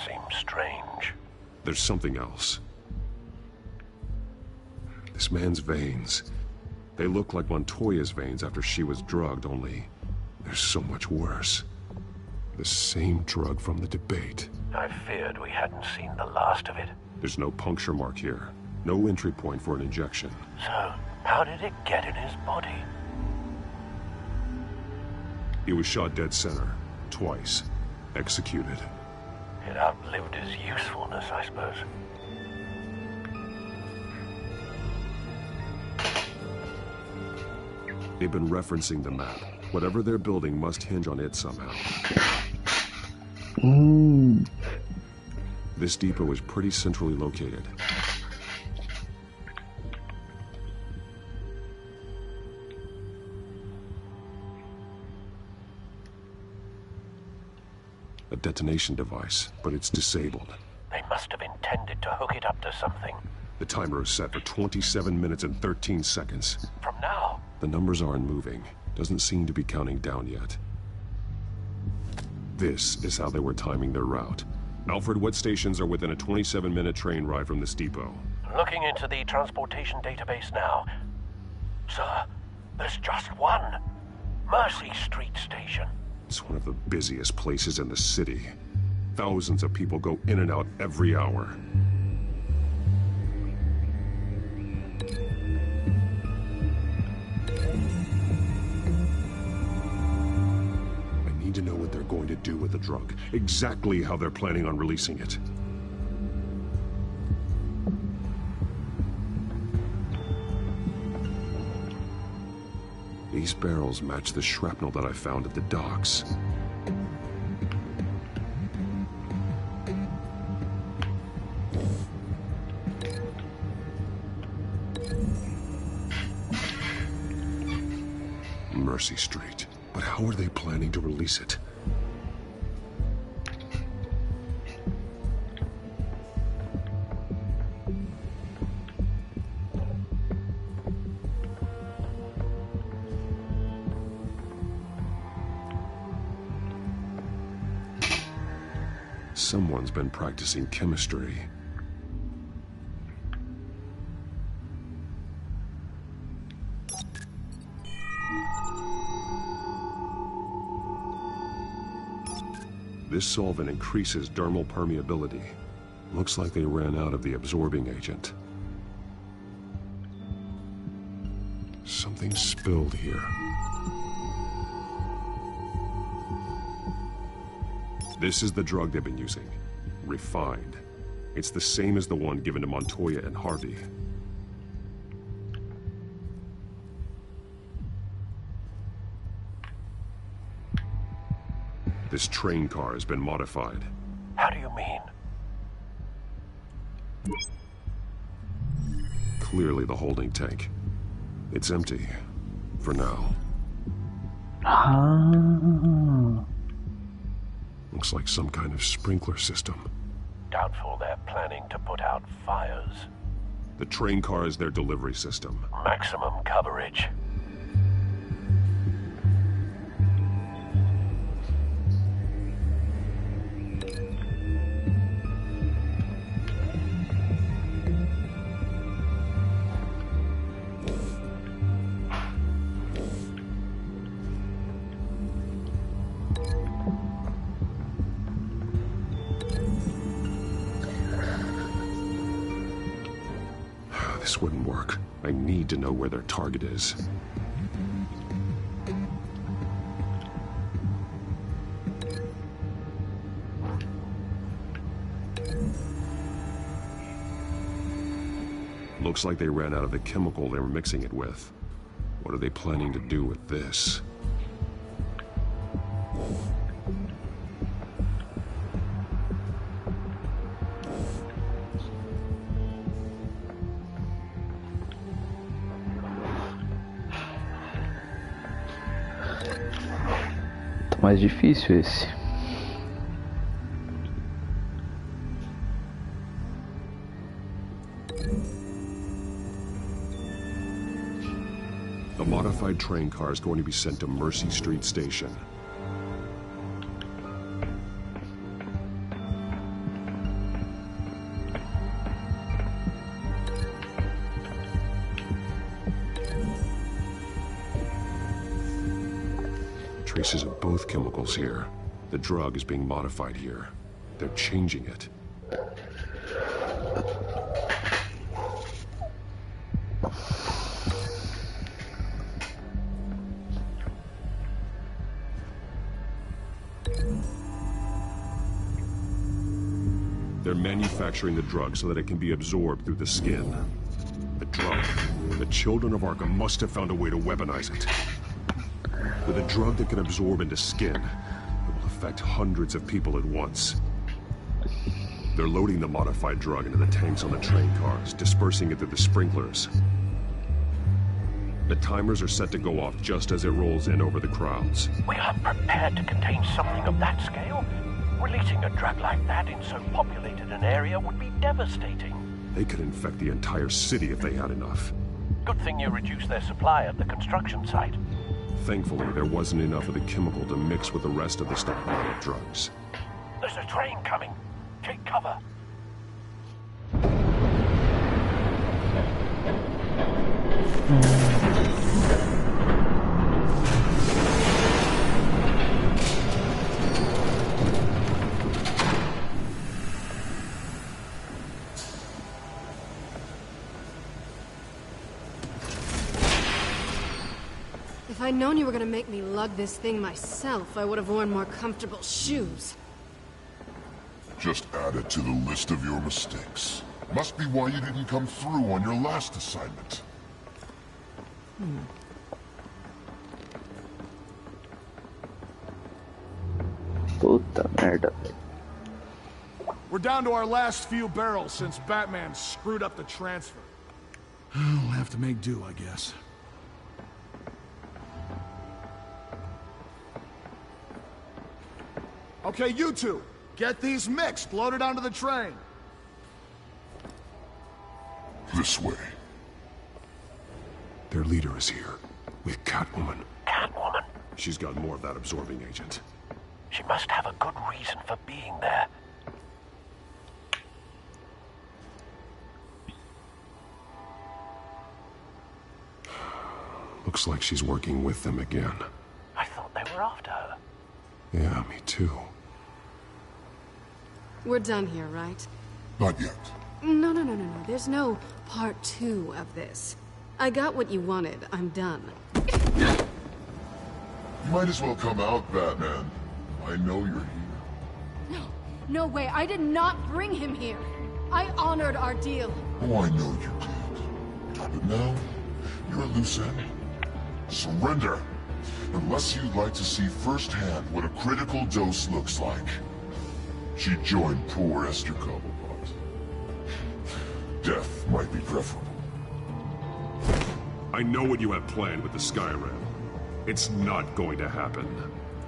Seems strange. There's something else. This man's veins. They look like Montoya's veins after she was drugged, only they're so much worse. The same drug from the debate. I feared we hadn't seen the last of it. There's no puncture mark here. No entry point for an injection. So, how did it get in his body? He was shot dead center. Twice. Executed. It outlived his usefulness, I suppose. They've been referencing the map. Whatever they're building must hinge on it somehow. This depot is pretty centrally located. A detonation device, but it's disabled. They must have intended to hook it up to something. The timer is set for 27 minutes and 13 seconds. From now? The numbers aren't moving. Doesn't seem to be counting down yet. This is how they were timing their route. Alfred, what stations are within a 27-minute train ride from this depot? Looking into the transportation database now. Sir, there's just one. Mercy Street Station. It's one of the busiest places in the city. Thousands of people go in and out every hour. I need to know what they're going to do with the drug. Exactly how they're planning on releasing it. These barrels match the shrapnel that I found at the docks. Mercy Street. But how are they planning to release it? Someone's been practicing chemistry. This solvent increases dermal permeability. Looks like they ran out of the absorbing agent. Something spilled here. This is the drug they've been using. Refined. It's the same as the one given to Montoya and Harvey. This train car has been modified. How do you mean? Clearly the holding tank. It's empty. For now. Ah. Looks like some kind of sprinkler system. Doubtful they're planning to put out fires. The train car is their delivery system. Maximum coverage. This wouldn't work. I need to know where their target is. Looks like they ran out of the chemical they were mixing it with. What are they planning to do with this? Mais difícil esse. The modified train car is going to be sent to Mercy Street Station. Traces of both chemicals here. The drug is being modified here. They're changing it. They're manufacturing the drug so that it can be absorbed through the skin. The drug. The children of Arkham must have found a way to weaponize it. With a drug that can absorb into skin, it will affect hundreds of people at once. They're loading the modified drug into the tanks on the train cars, dispersing it through the sprinklers. The timers are set to go off just as it rolls in over the crowds. We aren't prepared to contain something of that scale. Releasing a drug like that in so populated an area would be devastating. They could infect the entire city if they had enough. Good thing you reduced their supply at the construction site. Thankfully, there wasn't enough of the chemical to mix with the rest of the stockpile of drugs. There's a train coming. Take cover. If I'd known you were gonna make me lug this thing myself, I would have worn more comfortable shoes. Just add it to the list of your mistakes. Must be why you didn't come through on your last assignment. Puta merda. We're down to our last few barrels since Batman screwed up the transfer. We'll have to make do, I guess. Okay, you two, get these mixed, loaded onto the train. This way. Their leader is here, with Catwoman. Catwoman? She's got more of that absorbing agent. She must have a good reason for being there. Looks like she's working with them again. I thought they were after her. Yeah, me too. We're done here, right? Not yet. No. There's no part 2 of this. I got what you wanted. I'm done. You might as well come out, Batman. I know you're here. No way. I did not bring him here. I honored our deal. Oh, I know you did. But now, you're a loose end. Surrender. Unless you'd like to see firsthand what a critical dose looks like. She joined poor Esther Cobblepot. Death might be preferable. I know what you have planned with the Skyrim. It's not going to happen.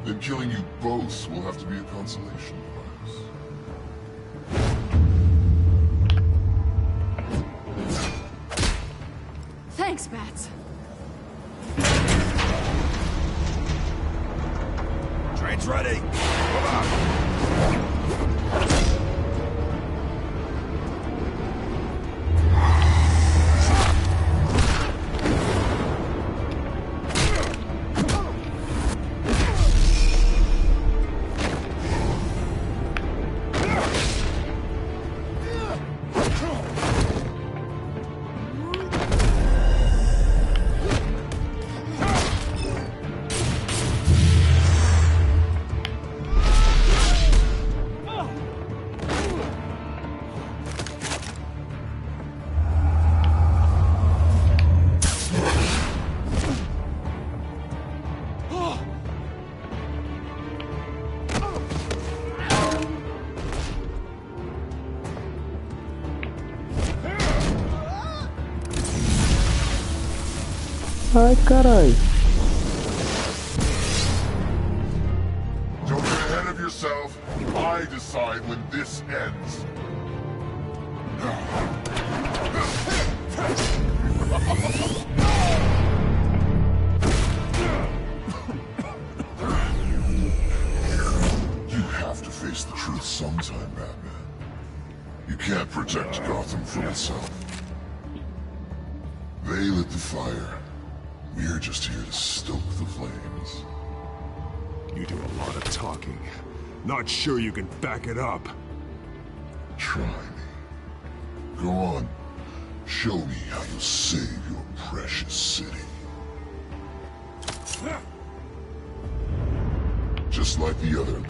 Then killing you both will have to be a consolation prize. Thanks, Bats. Train's ready. Come on. Ai, carai. Don't get ahead of yourself. I decide when this ends. You have to face the truth sometime, Batman. You can't protect Gotham from itself. They lit the fire. We're just here to stoke the flames. You do a lot of talking. Not sure you can back it up. Try me. Go on. Show me how you'll save your precious city. Just like the other.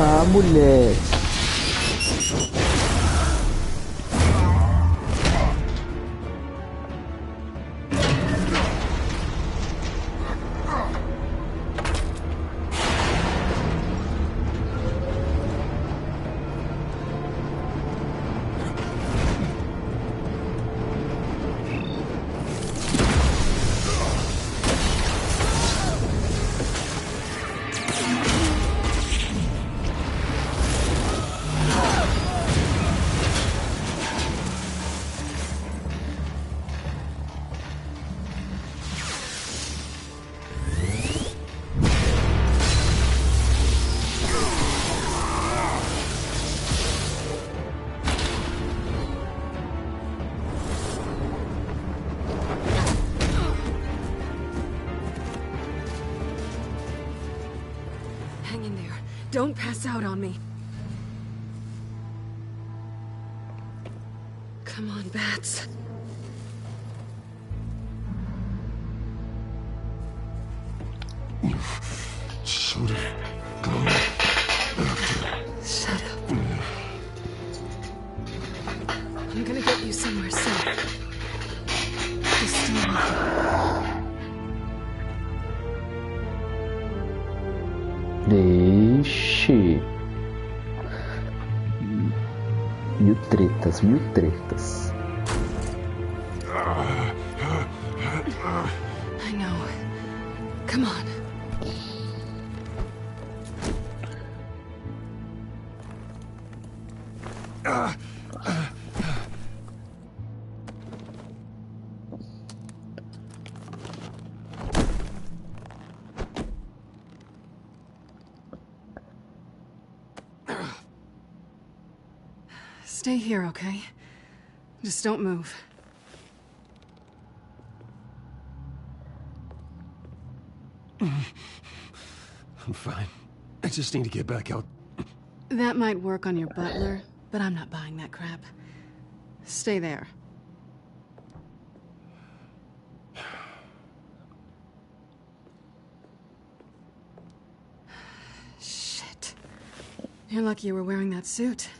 Ah, mulher. Don't pass out on me. Come on, Bats. Should have gone after. Shut up. I'm gonna get you somewhere safe. Just stay with me. Vixe. Mil tretas, mil tretas. I know. Come on. Stay here, okay? Just don't move. I'm fine. I just need to get back out. That might work on your butler, but I'm not buying that crap. Stay there. Shit. You're lucky you were wearing that suit.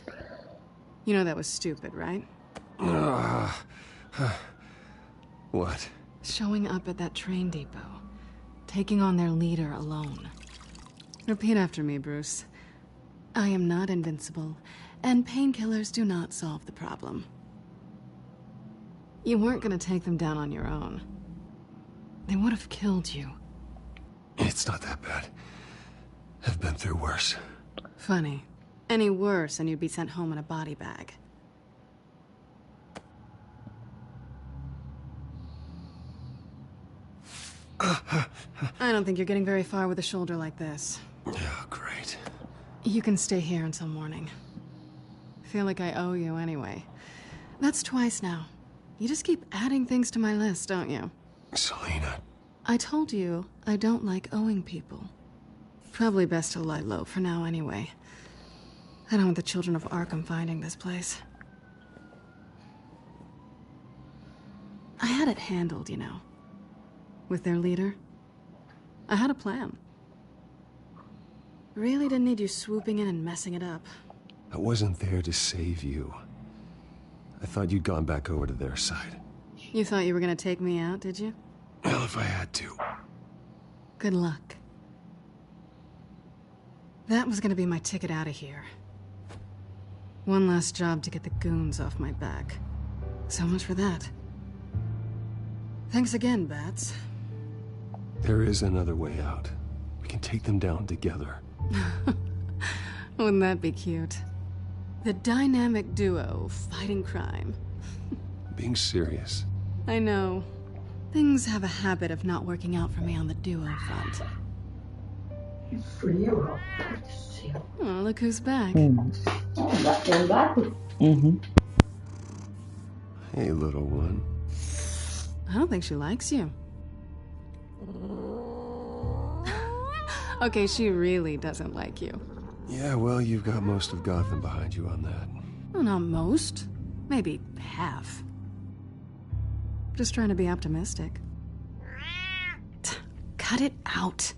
You know that was stupid, right? What? Showing up at that train depot. Taking on their leader alone. Repeat after me, Bruce. I am not invincible, and painkillers do not solve the problem. You weren't gonna take them down on your own. They would have killed you. It's not that bad. I've been through worse. Funny. Any worse, and you'd be sent home in a body bag. I don't think you're getting very far with a shoulder like this. Oh, great. You can stay here until morning. Feel like I owe you anyway. That's twice now. You just keep adding things to my list, don't you? Selina. I told you I don't like owing people. Probably best to lie low for now anyway. I don't want the children of Arkham finding this place. I had it handled, you know. With their leader. I had a plan. Really didn't need you swooping in and messing it up. I wasn't there to save you. I thought you'd gone back over to their side. You thought you were gonna take me out, did you? Well, if I had to. Good luck. That was gonna be my ticket out of here. One last job to get the goons off my back. So much for that. Thanks again, Bats. There is another way out. We can take them down together. Wouldn't that be cute? The dynamic duo fighting crime. Being serious. I know. Things have a habit of not working out for me on the duo front. Oh, look who's back. Hey, little one. I don't think she likes you. Okay, she really doesn't like you. Yeah, well, you've got most of Gotham behind you on that. Well, not most. Maybe half. Just trying to be optimistic. Cut it out.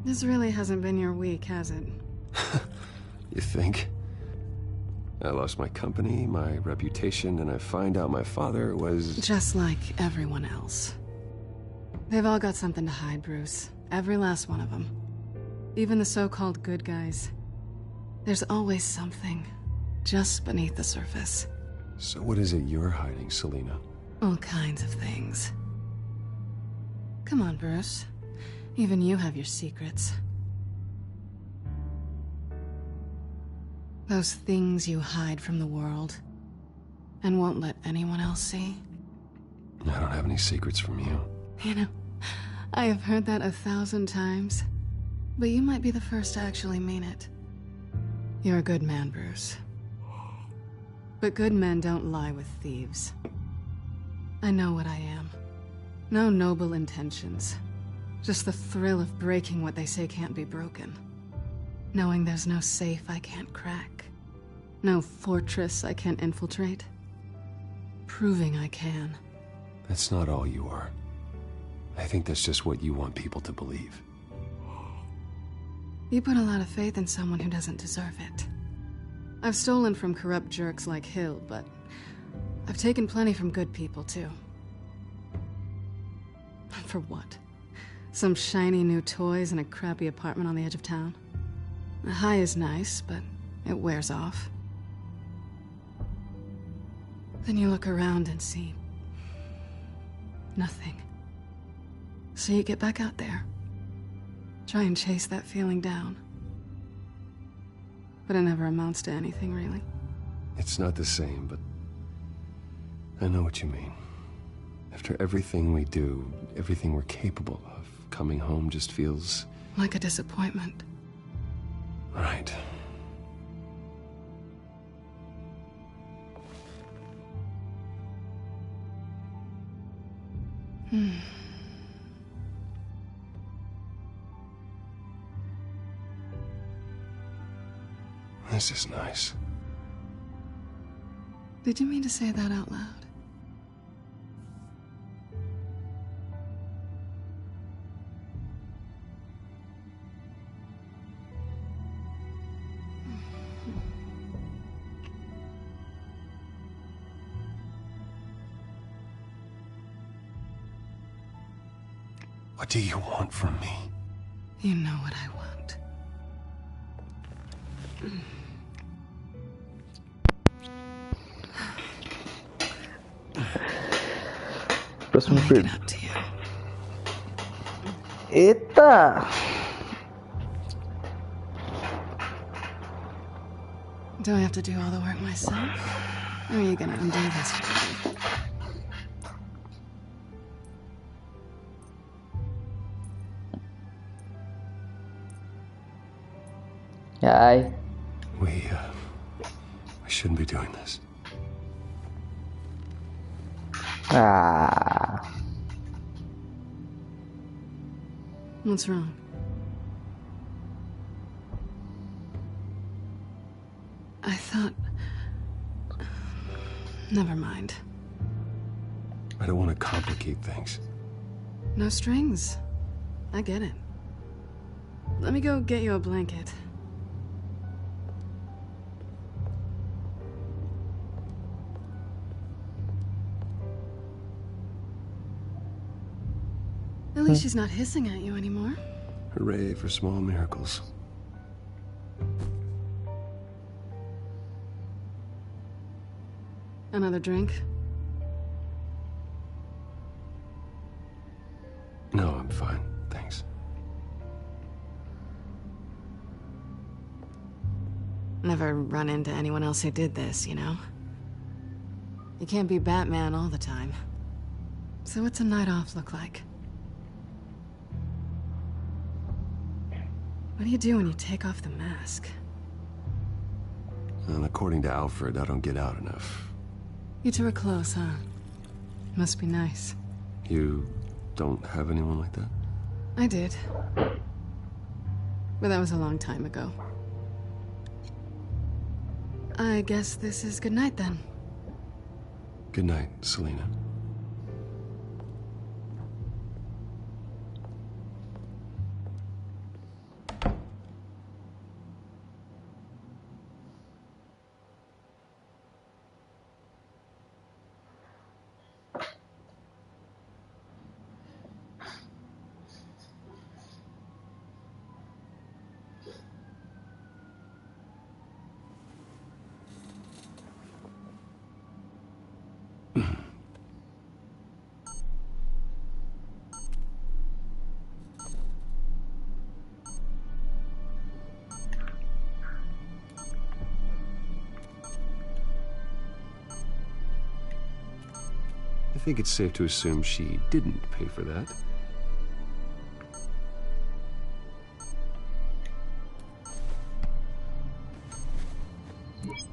This really hasn't been your week, has it? You think? I lost my company, my reputation, and I find out my father was... Just like everyone else. They've all got something to hide, Bruce. Every last one of them. Even the so-called good guys. There's always something just beneath the surface. So what is it you're hiding, Selina? All kinds of things. Come on, Bruce. Even you have your secrets. Those things you hide from the world and won't let anyone else see. I don't have any secrets from you. You know, I have heard that 1,000 times, but you might be the first to actually mean it. You're a good man, Bruce. But good men don't lie with thieves. I know what I am. No noble intentions. Just the thrill of breaking what they say can't be broken. Knowing there's no safe I can't crack. No fortress I can't infiltrate. Proving I can. That's not all you are. I think that's just what you want people to believe. You put a lot of faith in someone who doesn't deserve it. I've stolen from corrupt jerks like Hill, but I've taken plenty from good people, too. For what? Some shiny new toys and a crappy apartment on the edge of town? The high is nice, but it wears off. Then you look around and see nothing. So you get back out there. Try and chase that feeling down. But it never amounts to anything, really. It's not the same, but I know what you mean. After everything we do, everything we're capable of, coming home just feels... like a disappointment. Right. This is nice. Did you mean to say that out loud? What do you want from me? You know what I want. Próximo Eita! Do I have to do all the work myself? Or are you gonna undo this for me? Ai. We shouldn't be doing this. Ah. What's wrong? I thought... Never mind. I don't want to complicate things. No strings. I get it. Let me go get you a blanket. At least she's not hissing at you anymore. Hooray for small miracles. Another drink? No, I'm fine. Thanks. Never run into anyone else who did this, you know? You can't be Batman all the time. So what's a night off look like? What do you do when you take off the mask? And according to Alfred, I don't get out enough. You two are close, huh? Must be nice. You don't have anyone like that? I did. But that was a long time ago. I guess this is good night then. Good night, Selena. I think it's safe to assume she didn't pay for that.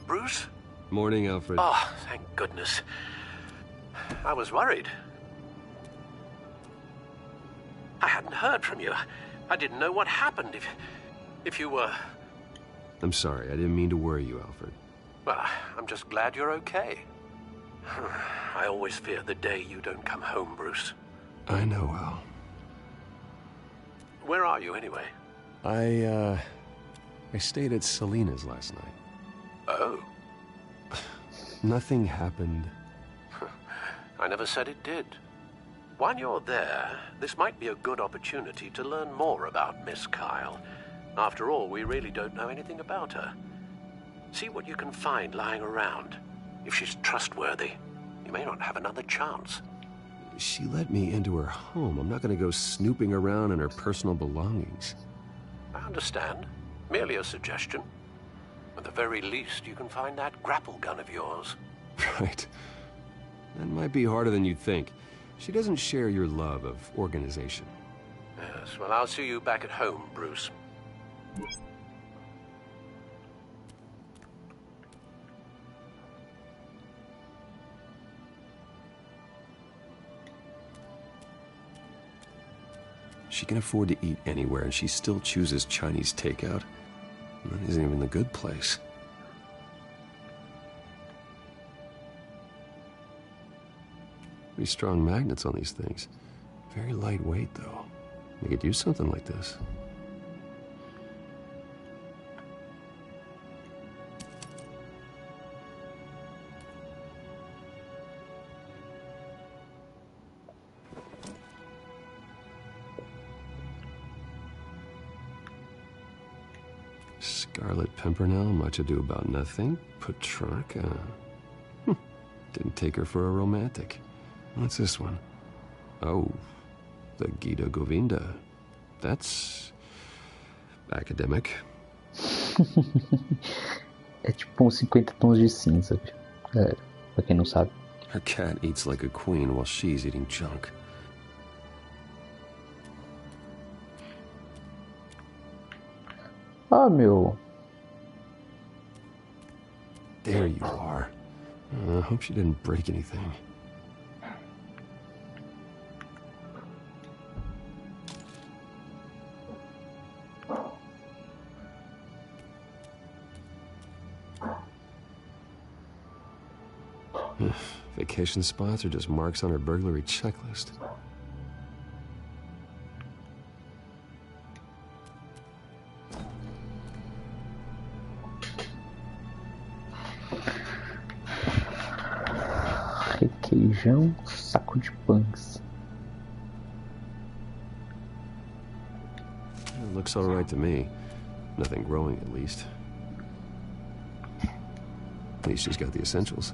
Bruce? Morning, Alfred. Oh, thank goodness. I was worried. I hadn't heard from you. I didn't know what happened if you were... I'm sorry, I didn't mean to worry you, Alfred. Well, I'm just glad you're okay. I always fear the day you don't come home, Bruce. I know, Al. Where are you, anyway? I stayed at Selena's last night. Oh. Nothing happened. I never said it did. While you're there, this might be a good opportunity to learn more about Miss Kyle. After all, we really don't know anything about her. See what you can find lying around. If she's trustworthy, you may not have another chance. She let me into her home. I'm not going to go snooping around in her personal belongings. I understand. Merely a suggestion. At the very least, you can find that grapple gun of yours. Right. That might be harder than you'd think. She doesn't share your love of organization. Yes, well, I'll see you back at home, Bruce. She can afford to eat anywhere, and she still chooses Chinese takeout. That isn't even the good place. Pretty strong magnets on these things. Very lightweight, though. They could use something like this. Scarlet Pimpernel, Much Ado About Nothing, Petrarca. Didn't take her for a romantic. What's this one? Oh, the Gita Govinda. That's academic. É tipo uns 50 tons de cinza, galera, pra quem não sabe. Her cat eats like a queen while she's eating junk. Ah, meu. There you are. I hope she didn't break anything. Vacation spots are just marks on her burglary checklist. Requeijão, saco de pães. It looks all right to me. Nothing growing, at least. At least she's got the essentials.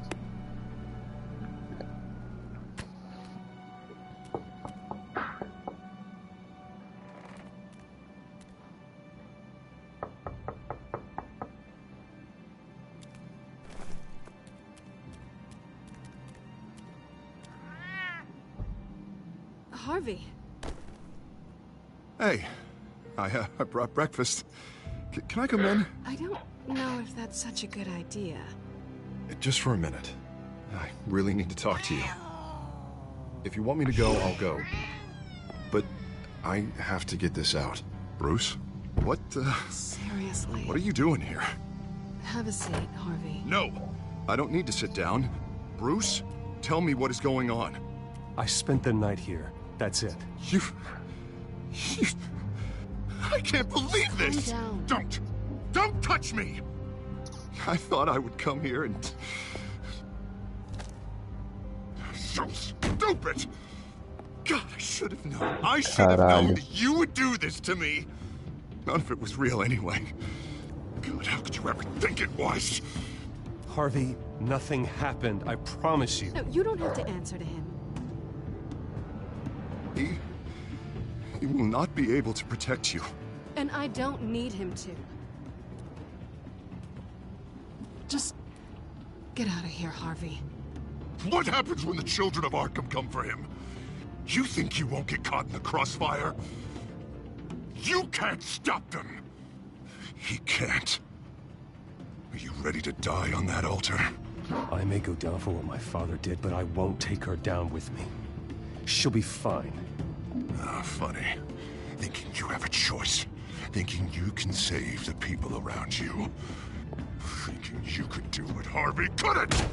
Harvey. Hey, I brought breakfast. Can I come in? I don't know if that's such a good idea. Just for a minute. I really need to talk to you. If you want me to go, I'll go. But I have to get this out. Bruce? What, Seriously. What are you doing here? Have a seat, Harvey. No! I don't need to sit down. Bruce, tell me what is going on. I spent the night here. That's it. You... I can't believe this! Calm down. Don't touch me! I thought I would come here and... So stupid! God, I should have known. I should have known that you would do this to me. None of it was real anyway. God, how could you ever think it was? Harvey, nothing happened. I promise you. No, you don't have to answer to him. He will not be able to protect you. And I don't need him to. Just get out of here, Harvey. What happens when the children of Arkham come for him? You think you won't get caught in the crossfire? You can't stop them. He can't. Are you ready to die on that altar? I may go down for what my father did, but I won't take her down with me. She'll be fine. Ah, funny. Thinking you have a choice. Thinking you can save the people around you. Thinking you could do what Harvey couldn't!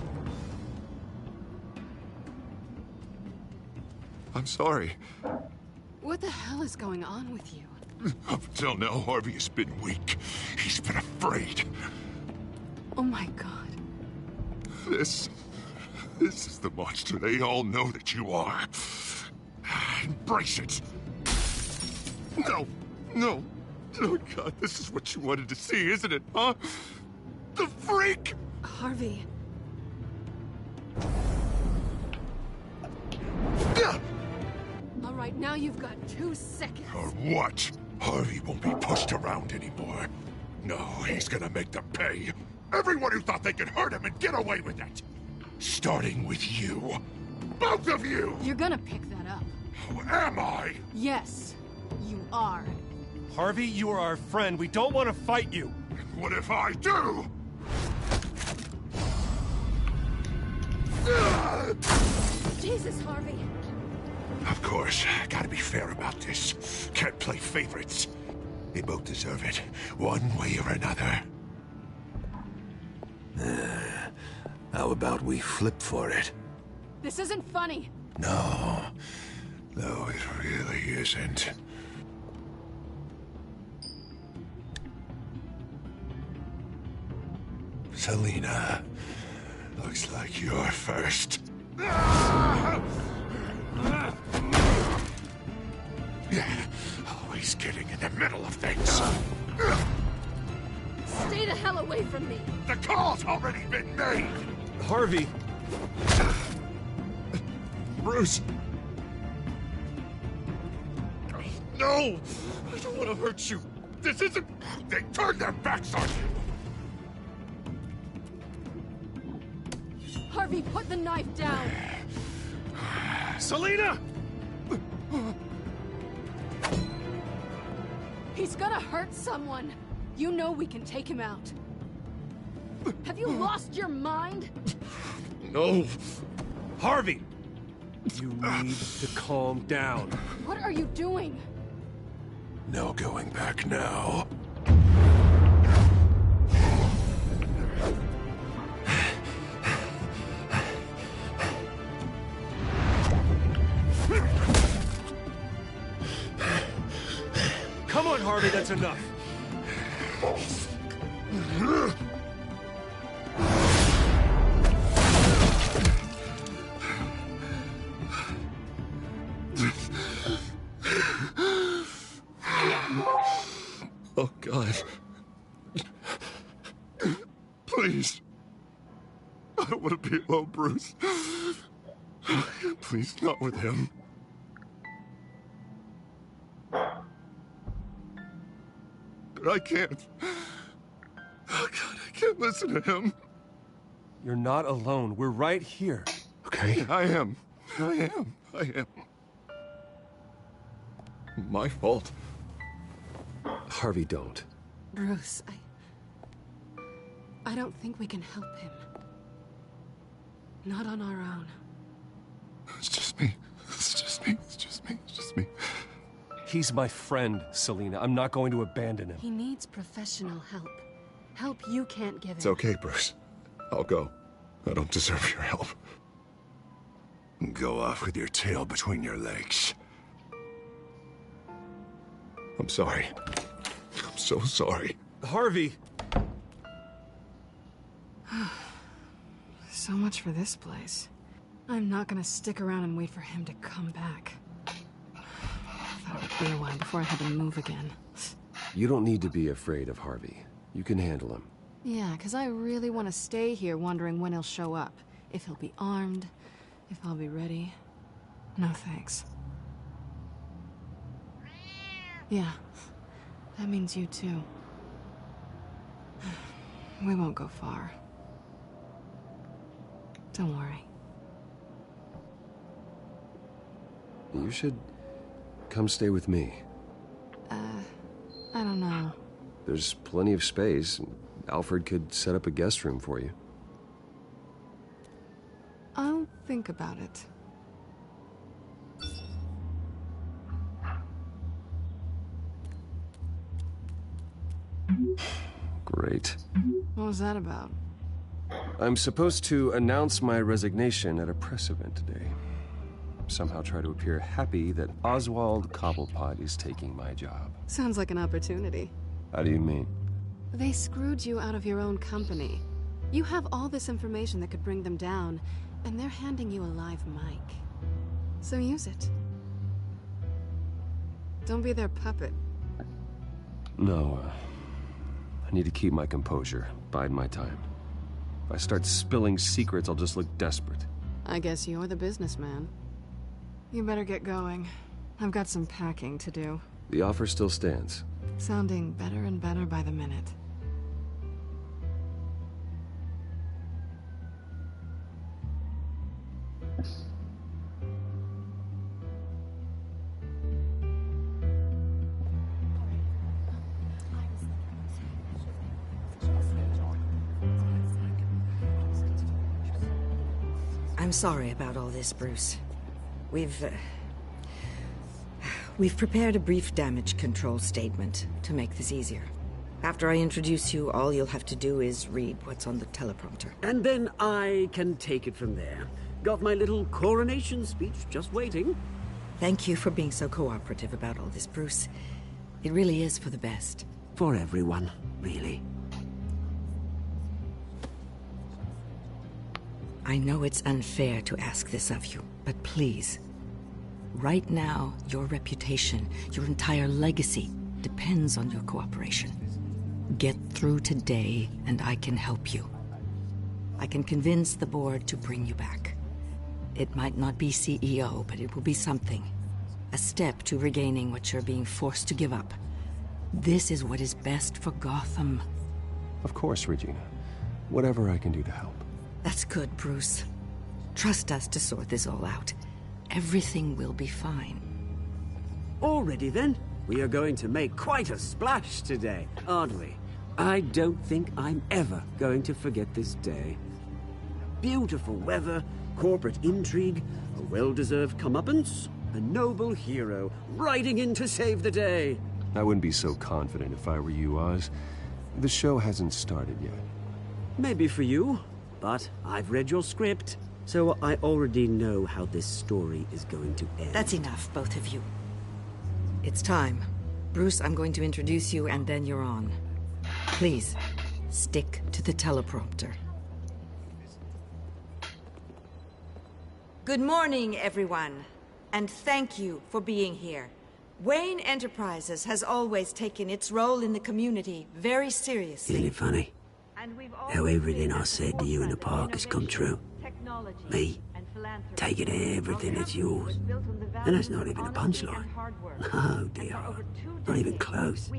I'm sorry. What the hell is going on with you? Up until now, Harvey has been weak. He's been afraid. Oh my god. This is the monster they all know that you are. Embrace it. No. Oh god, this is what you wanted to see, isn't it, huh? The freak! Harvey. All right, now you've got 2 seconds. Or what? Harvey won't be pushed around anymore. No, he's gonna make them pay. Everyone who thought they could hurt him and get away with it. Starting with you. Both of you! You're gonna pick that up. Who am I? Yes, you are. Harvey, you are our friend. We don't want to fight you. What if I do? Jesus, Harvey. Of course, gotta be fair about this. Can't play favorites. They both deserve it, one way or another. How about we flip for it? This isn't funny. No, it really isn't. Selina, looks like you're first. Always getting in the middle of things. Stay the hell away from me. The call's already been made. Harvey. Bruce. No! I don't want to hurt you. This isn't... They turned their backs on you. Harvey, put the knife down. Selina! He's gonna hurt someone. You know we can take him out. Have you lost your mind? No. Harvey! You need to calm down. What are you doing? No going back now. Come on, Harvey, that's enough. Oh, God. Please. I don't want to be alone, Bruce. Please, not with him. But I can't. Oh, God, I can't listen to him. You're not alone. We're right here. Okay? I am. My fault. Harvey, don't. Bruce, I don't think we can help him. Not on our own. It's just me. He's my friend, Selina. I'm not going to abandon him. He needs professional help. Help you can't give him. It's okay, Bruce. I'll go. I don't deserve your help. Go off with your tail between your legs. I'm sorry. I'm so sorry. Harvey! So much for this place. I'm not gonna stick around and wait for him to come back. Thought it would be a while before I had to move again. You don't need to be afraid of Harvey. You can handle him. Yeah, because I really want to stay here wondering when he'll show up. If he'll be armed, if I'll be ready. No thanks. Yeah, that means you too. We won't go far. Don't worry. You should come stay with me. I don't know. There's plenty of space. Alfred could set up a guest room for you. think about it. Great. What was that about? I'm supposed to announce my resignation at a press event today. Somehow try to appear happy that Oswald Cobblepot is taking my job. Sounds like an opportunity. How do you mean? They screwed you out of your own company. You have all this information that could bring them down, and they're handing you a live mic. So use it. Don't be their puppet. No, I need to keep my composure, bide my time. If I start spilling secrets, I'll just look desperate. I guess you're the businessman. You better get going. I've got some packing to do. The offer still stands. Sounding better and better by the minute. I'm sorry about all this, Bruce. We've prepared a brief damage control statement to make this easier. After I introduce you, all you'll have to do is read what's on the teleprompter. And then I can take it from there. Got my little coronation speech just waiting. Thank you for being so cooperative about all this, Bruce. It really is for the best. For everyone, really. I know it's unfair to ask this of you, but please. Right now, your reputation, your entire legacy, depends on your cooperation. Get through today, and I can help you. I can convince the board to bring you back. It might not be CEO, but it will be something. A step to regaining what you're being forced to give up. This is what is best for Gotham. Of course, Regina. Whatever I can do to help. That's good, Bruce. Trust us to sort this all out. Everything will be fine. Already then, we are going to make quite a splash today, aren't we? I don't think I'm ever going to forget this day. Beautiful weather, corporate intrigue, a well-deserved comeuppance, a noble hero riding in to save the day. I wouldn't be so confident if I were you, Oz. The show hasn't started yet. Maybe for you, but I've read your script, so I already know how this story is going to end. That's enough, both of you. It's time. Bruce, I'm going to introduce you, and then you're on. Please, stick to the teleprompter. Good morning, everyone, and thank you for being here. Wayne Enterprises has always taken its role in the community very seriously. Isn't it funny? How everything I said to you in the park has come true. Me, taking everything that's yours. And that's not even a punchline. No, dear. Not even close.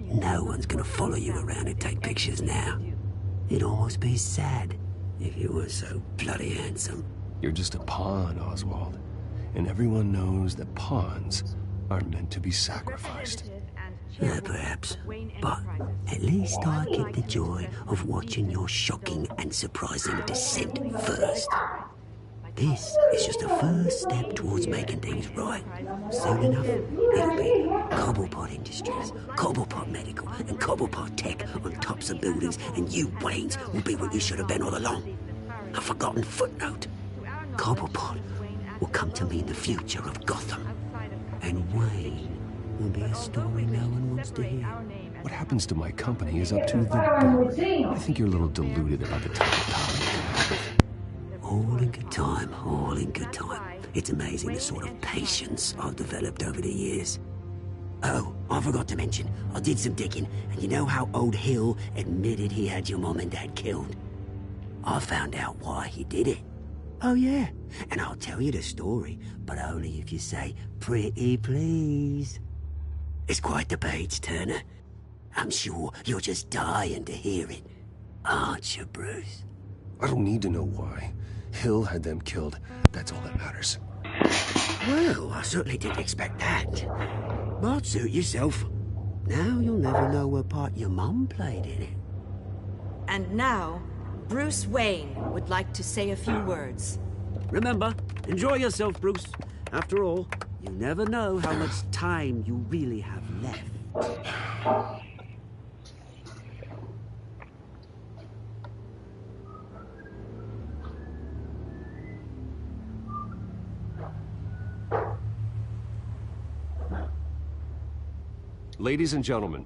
No one's gonna follow you around and take pictures now. It'd almost be sad if you were so bloody handsome. You're just a pawn, Oswald. And everyone knows that pawns are meant to be sacrificed. Yeah, perhaps. But at least I get the joy of watching your shocking and surprising descent first. This is just a first step towards making things right. Soon enough, it'll be Cobblepot Industries, Cobblepot Medical, and Cobblepot Tech on tops of buildings, and you, Waynes, will be what you should have been all along. A forgotten footnote. Cobblepot will come to mean the future of Gotham. And Wayne will be a story no one wants to hear. What happens to my company is up to the board. I think you're a little deluded about the type of power. All in good time, all in good time. It's amazing the sort of patience I've developed over the years. Oh, I forgot to mention, I did some digging, and you know how old Hill admitted he had your mom and dad killed? I found out why he did it. Oh yeah, and I'll tell you the story, but only if you say, pretty please. It's quite the page, Turner. I'm sure you're just dying to hear it, aren't you, Bruce? I don't need to know why. Hill had them killed. That's all that matters. Well, I certainly didn't expect that. But suit yourself. Now you'll never know what part your mum played in it. And now, Bruce Wayne would like to say a few words. Remember, enjoy yourself, Bruce. After all, you never know how much time you really have left. Ladies and gentlemen,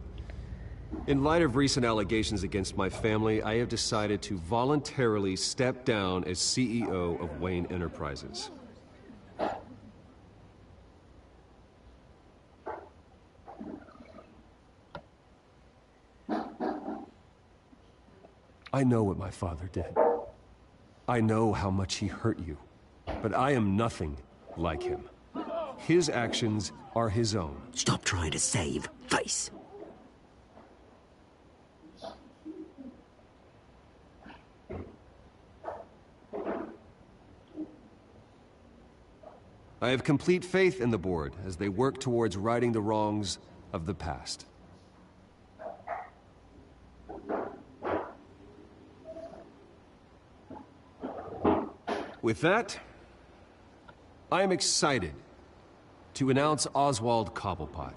in light of recent allegations against my family, I have decided to voluntarily step down as CEO of Wayne Enterprises. I know what my father did. I know how much he hurt you, but I am nothing like him. His actions are his own. Stop trying to save face. I have complete faith in the board as they work towards righting the wrongs of the past. With that, I am excited to announce Oswald Cobblepot,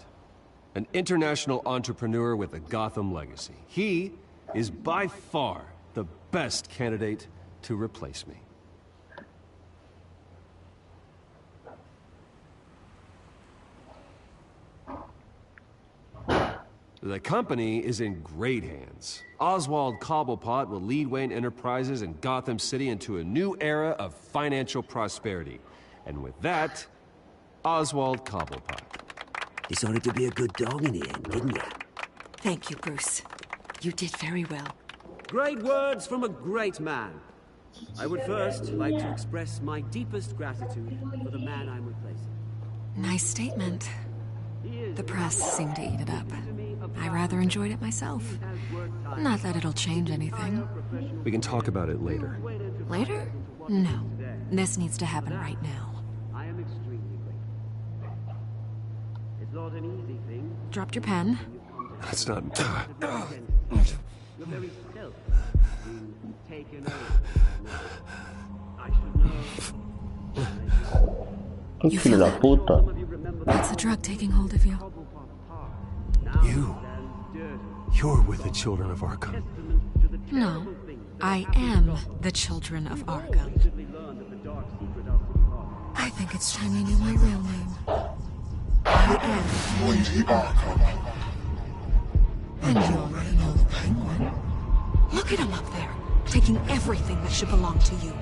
an international entrepreneur with a Gotham legacy. He is by far the best candidate to replace me. The company is in great hands. Oswald Cobblepot will lead Wayne Enterprises and Gotham City into a new era of financial prosperity. And with that, Oswald Cobblepot. Decided to be a good dog in the end, didn't you? Thank you, Bruce. You did very well. Great words from a great man. I would first like to express my deepest gratitude for the man I'm replacing. Nice statement. The press seemed to eat it up. I rather enjoyed it myself. Not that it'll change anything. We can talk about it later. Later? No. This needs to happen right now. I am extremely grateful. It's not an easy thing. Dropped your pen. That's not... Your very self being taken over. I should know. Que filho da puta. What's the drug taking hold of you? You're with the children of Arkham. No, I am the children of Arkham. I think it's time you knew my real name. I am Lady Arkham. And you already know the Penguin. Look at him up there, taking everything that should belong to you.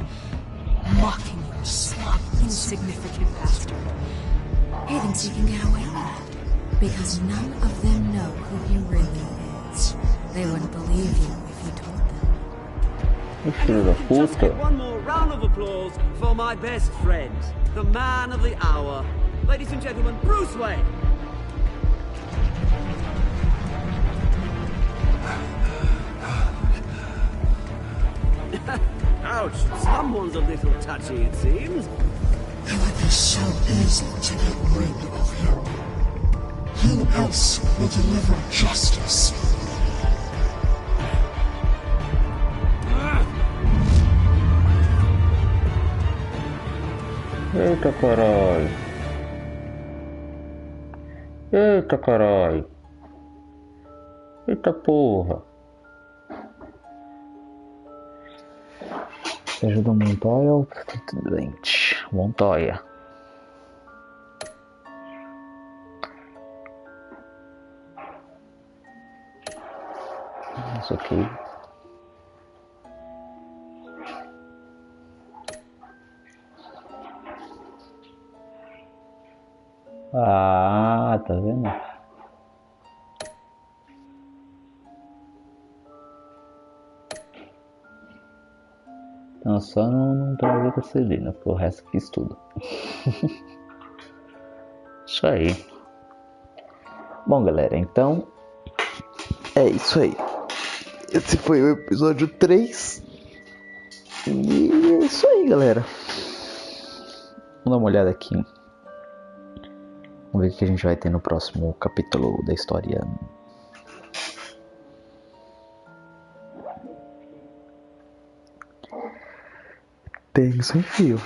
Mocking you, smug, insignificant bastard. He thinks he can get away with it, because none of them know who he really is. They wouldn't believe you if you told them. Filho da puta. One more round of applause for my best friend, the man of the hour. Ladies and gentlemen, Bruce Wayne. Ouch, someone's a little touchy, it seems. It would be so easy to get rid of him. Who else will deliver justice? Eita caralho. Eita caralho. Eita porra. Ajuda Montoya ou doente? Montoya. Isso aqui. Ah, tá vendo? Então só não trazer com a Celina, porque o resto fiz tudo. Isso aí. Bom, galera, então é isso aí. Esse foi o episódio 3. E é isso aí, galera. Vamos dar uma olhada aqui. Vamos ver o que a gente vai ter no próximo capítulo da história. tenso, hein, filho?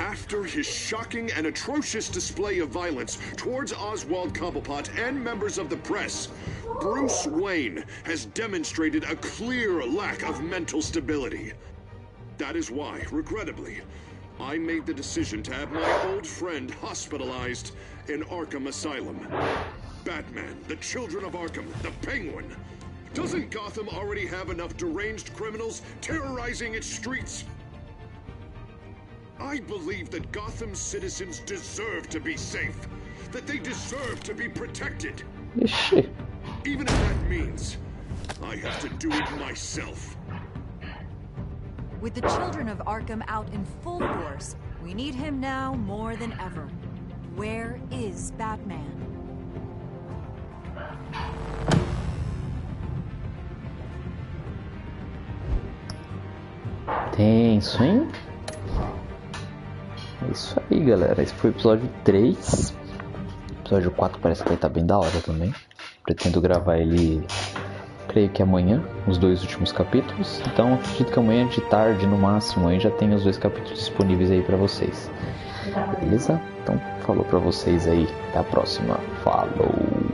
After his shocking and atrocious display of violence towards Oswald Cobblepot and members of the press, Bruce Wayne has demonstrated a clear lack of mental stability. That is why, regrettably, I made the decision to have my old friend hospitalized in Arkham Asylum. Batman, the Children of Arkham, the Penguin. Doesn't Gotham already have enough deranged criminals terrorizing its streets? I believe that Gotham's citizens deserve to be safe, that they deserve to be protected. Even if that means I have to do it myself. With the Children of Arkham out in full force, we need him now more than ever. Where is Batman? Tenso, hein? É isso aí, galera. Esse foi o episódio 3. O episódio 4 parece que vai estar bem da hora também. Pretendo gravar ele, creio que amanhã, os 2 últimos capítulos. Então acredito que amanhã de tarde, no máximo, aí já tem os 2 capítulos disponíveis aí pra vocês. Beleza? Então falou pra vocês aí. Até a próxima. Falou!